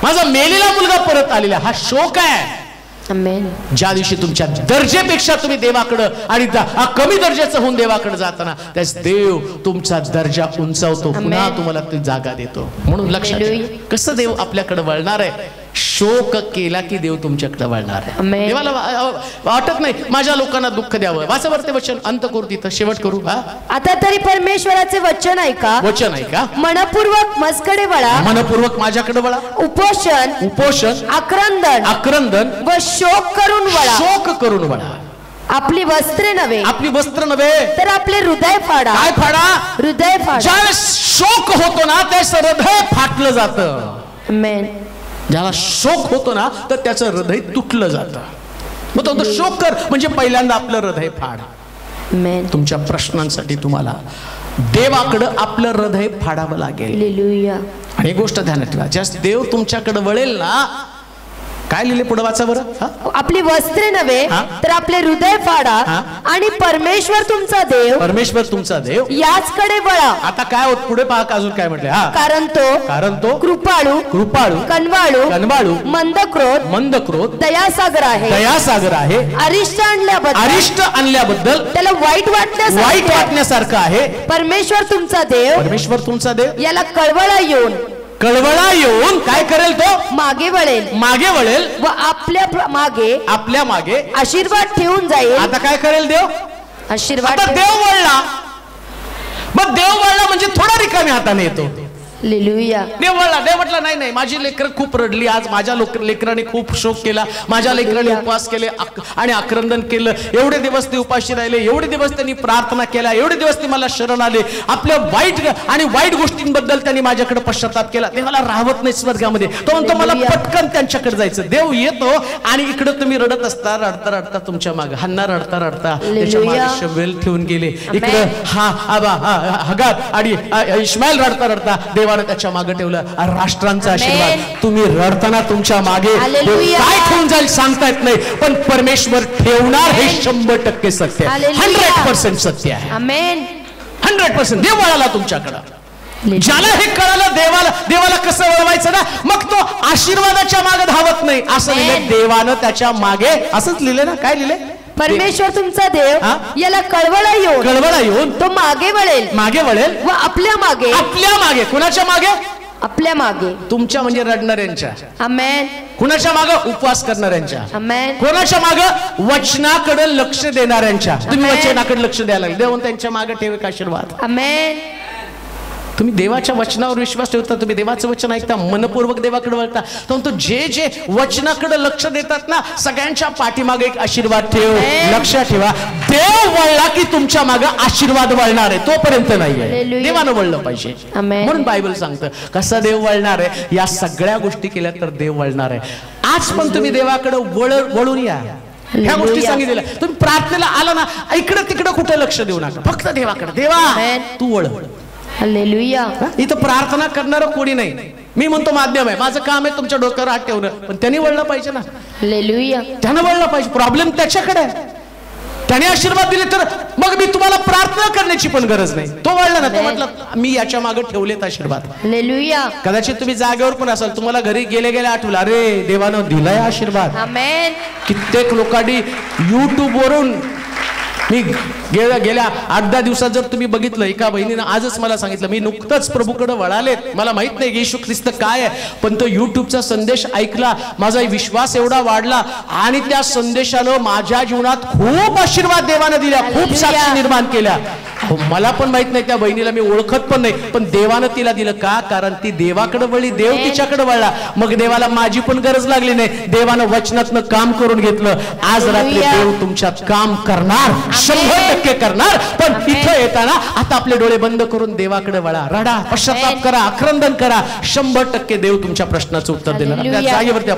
माझा मेलेला मुलगा परत आलेला. हा शोक आहे. ज्या दिवशी तुमच्या दर्जेपेक्षा तुम्ही देवाकडं आणि कमी दर्जाचं होऊन देवाकडे जाताना त्यास देव तुमचा दर्जा उंचावतो, पुन्हा तुम्हाला ती जागा देतो. म्हणून लक्षात ठेवा, कसं देव आपल्याकडे वळणार आहे. शोक केला की देव तुमच्याकडे वळणार आहे. देवाला वाटत नाही माझ्या लोकांना दुःख द्यावं. वाचावर ते वचन अंत करू, तिथं शेवट करू. आता तरी परमेश्वराचे वचन ऐका, वचन ऐका, मनपूर्वक मजकडे वळा, मनपूर्वक माझ्याकडे वळा, उपोषण आक्रंदन व शोक करून वळा, शोक करून वळा. आपली वस्त्रे नव्हे तर आपले हृदय फाडा. काय फाडा? हृदय फाडा. ज्यावेळेस शोक होतो ना त्याच हृदय फाटलं जातं. ज्याला शोक होतो ना तर त्याचं हृदय तुटलं जातं. मग तो शोक कर म्हणजे पहिल्यांदा आपलं हृदय फाड. तुमच्या प्रश्नांसाठी तुम्हाला देवाकडं आपलं हृदय फाडावं लागेल. आणि गोष्ट ध्यानात ठेवा, ज्यास देव तुमच्याकडे वळेल ना काय लिहिले पुढे वाचा बरं. आपली वस्त्रे नव्हे हा? तर आपले हृदय फाडा हा? आणि परमेश्वर तुमचा देव परमेश्वर तुमचा देव याचकडे वळा. आता काय होत पुढे पहा अजून काय म्हटले. हा, कारण तो कृपाळू कनवाळू कनवाळू मंदक्रोध दयासागर आहे. दयासागर आहे. अरिष्ट आणल्याबद्दल त्याला वाईट वाटण्यासारखं आहे. परमेश्वर तुमचा देव याला कळवळा येऊन काय करेल तो मागे वळेल व आपल्या मागे आशीर्वाद ठेवून जाईल. आता काय करेल देव. आशीर्वाद देव वळला. मग देव वळला म्हणजे थोडा रिकामी हाताने येतो. हालेलुया. देव म्हटलं नाही माझी लेकरं खूप रडली आज. माझ्या लेकरांनी खूप शोक केला. माझ्या लेकरांनी उपवास केले आणि आक्रंदन केलं. एवढे दिवस ते उपाशी राहिले. एवढे दिवस त्यांनी प्रार्थना केला. एवढे दिवस ते मला शरण आले. आपल्या वाईट गोष्टींबद्दल त्यांनी माझ्याकडे पश्चाताप केला. ते मला राहत नाही स्वर्गामध्ये. तो म्हणतो मला पटकन त्यांच्याकडे जायचं. देव येतो आणि इकडे तुम्ही रडत असता. रडता तुमच्या मागे हन्ना रडता त्याच्या मागे शबेल ठेवून गेले. इकडे हगार आणि इश्माईल रडता देवाने त्याच्या मागे ठेवलं. राष्ट्रांचा आशीर्वाद. तुम्ही रडताना तुमच्या मागे काय ठेवून जाईल सांगता येत नाही, पण परमेश्वर ठेवणार हे 100% सत्य आहे. 100% सत्य आहे. 100% देव वळाला तुमच्याकडे. ज्याला हे कळालं देवाला कसं वळवायचं ना, मग तो आशीर्वादाच्या मागे धावत नाही. असं लिहिलं देवानं त्याच्या मागे. असंच लिहिलं ना. काय लिहिले. परमेश्वर तुमचा देव याला कळवळा येऊन तो मागे वळेल व आपल्या मागे कुणाच्या मागे. आपल्या मागे. तुमच्या म्हणजे रडणाऱ्यांच्या. आमेन. कुणाच्या मागे. उपवास करणाऱ्यांच्या. आमेन. कोणाच्या मागे. वचनाकडे लक्ष देणाऱ्यांच्या. तुम्ही वचनाकडे लक्ष द्यायला लागले. देव त्यांच्या मागे ठेवे का आशीर्वाद. आमेन. तुम्ही देवाच्या वचनावर विश्वास ठेवता. तुम्ही देवाचं वचन ऐकता. मनपूर्वक देवाकडे वळता. तो जे वचनाकडे लक्ष देतात ना, सगळ्यांच्या पाठीमागे एक आशीर्वाद ठेव. लक्षात ठेवा, देव वळला की तुमच्या मागे आशीर्वाद वळणार आहे. तोपर्यंत नाहीये. देवानं वळलं पाहिजे. म्हणून बायबल सांगतं कसा देव वळणार आहे. या सगळ्या गोष्टी केल्या तर देव वळणार आहे. आज पण तुम्ही देवाकडे वळून या. ह्या गोष्टी सांगितलेल्या. तुम्ही प्रार्थनेला आला ना, इकडं तिकडं कुठे लक्ष देऊ नका. फक्त देवाकडे. देवा तू वळ. हालेलुया. इथं प्रार्थना करणारं कोणी नाही. मी म्हणतो माध्यम आहे. माझं काम आहे तुमच्या डोक्यावर हात ठेवणं, पण त्यांनी वळलं पाहिजे ना. हालेलुया. त्यानं वळलं पाहिजे. प्रॉब्लेम त्याच्याकडे आहे. त्याने आशीर्वाद दिले तर मग मी तुम्हाला प्रार्थना करण्याची पण गरज नाही. तो वळला ना, तो म्हटलं मी याच्या मागे ठेवलेत आशीर्वाद. हालेलुया. कदाचित तुम्ही जागेवर पण असाल, तुम्हाला घरी गेले आठवलं अरे देवानं दिलाय आशीर्वाद. आमेन. कित्येक लोकांनी युट्यूब वरून मी गेल्या 8-10 दिवसात जर तुम्ही बघितलं, एका बहिणीनं आजच मला सांगितलं मी नुकतंच प्रभूकडे वळालेत. मला माहित नाही येशू ख्रिस्त काय आहे, पण तो युट्यूबचा संदेश ऐकला. माझा विश्वास एवढा वाढला आणि त्या संदेशानं माझ्या जीवनात खूप आशीर्वाद देवानं दिल्या. खूप साक्षी निर्माण केल्या. मला पण माहित नाही, त्या बहिणीला मी ओळखत पण नाही, पण देवानं तिला दिलं. का? कारण ती देवाकडे वळली. देव तिच्याकडे वळला. मग देवाला माझी पण गरज लागली नाही. देवानं वचनातनं काम करून घेतलं. आज रात्री देव तुमच्यात काम करणार. 100% करणार. पण इथं येताना आता आपले डोळे बंद करून देवाकडे वळा. रडा, पश्चाताप करा, आक्रंदन करा. 100% देव तुमच्या प्रश्नाचं उत्तर देणार. जागेवरती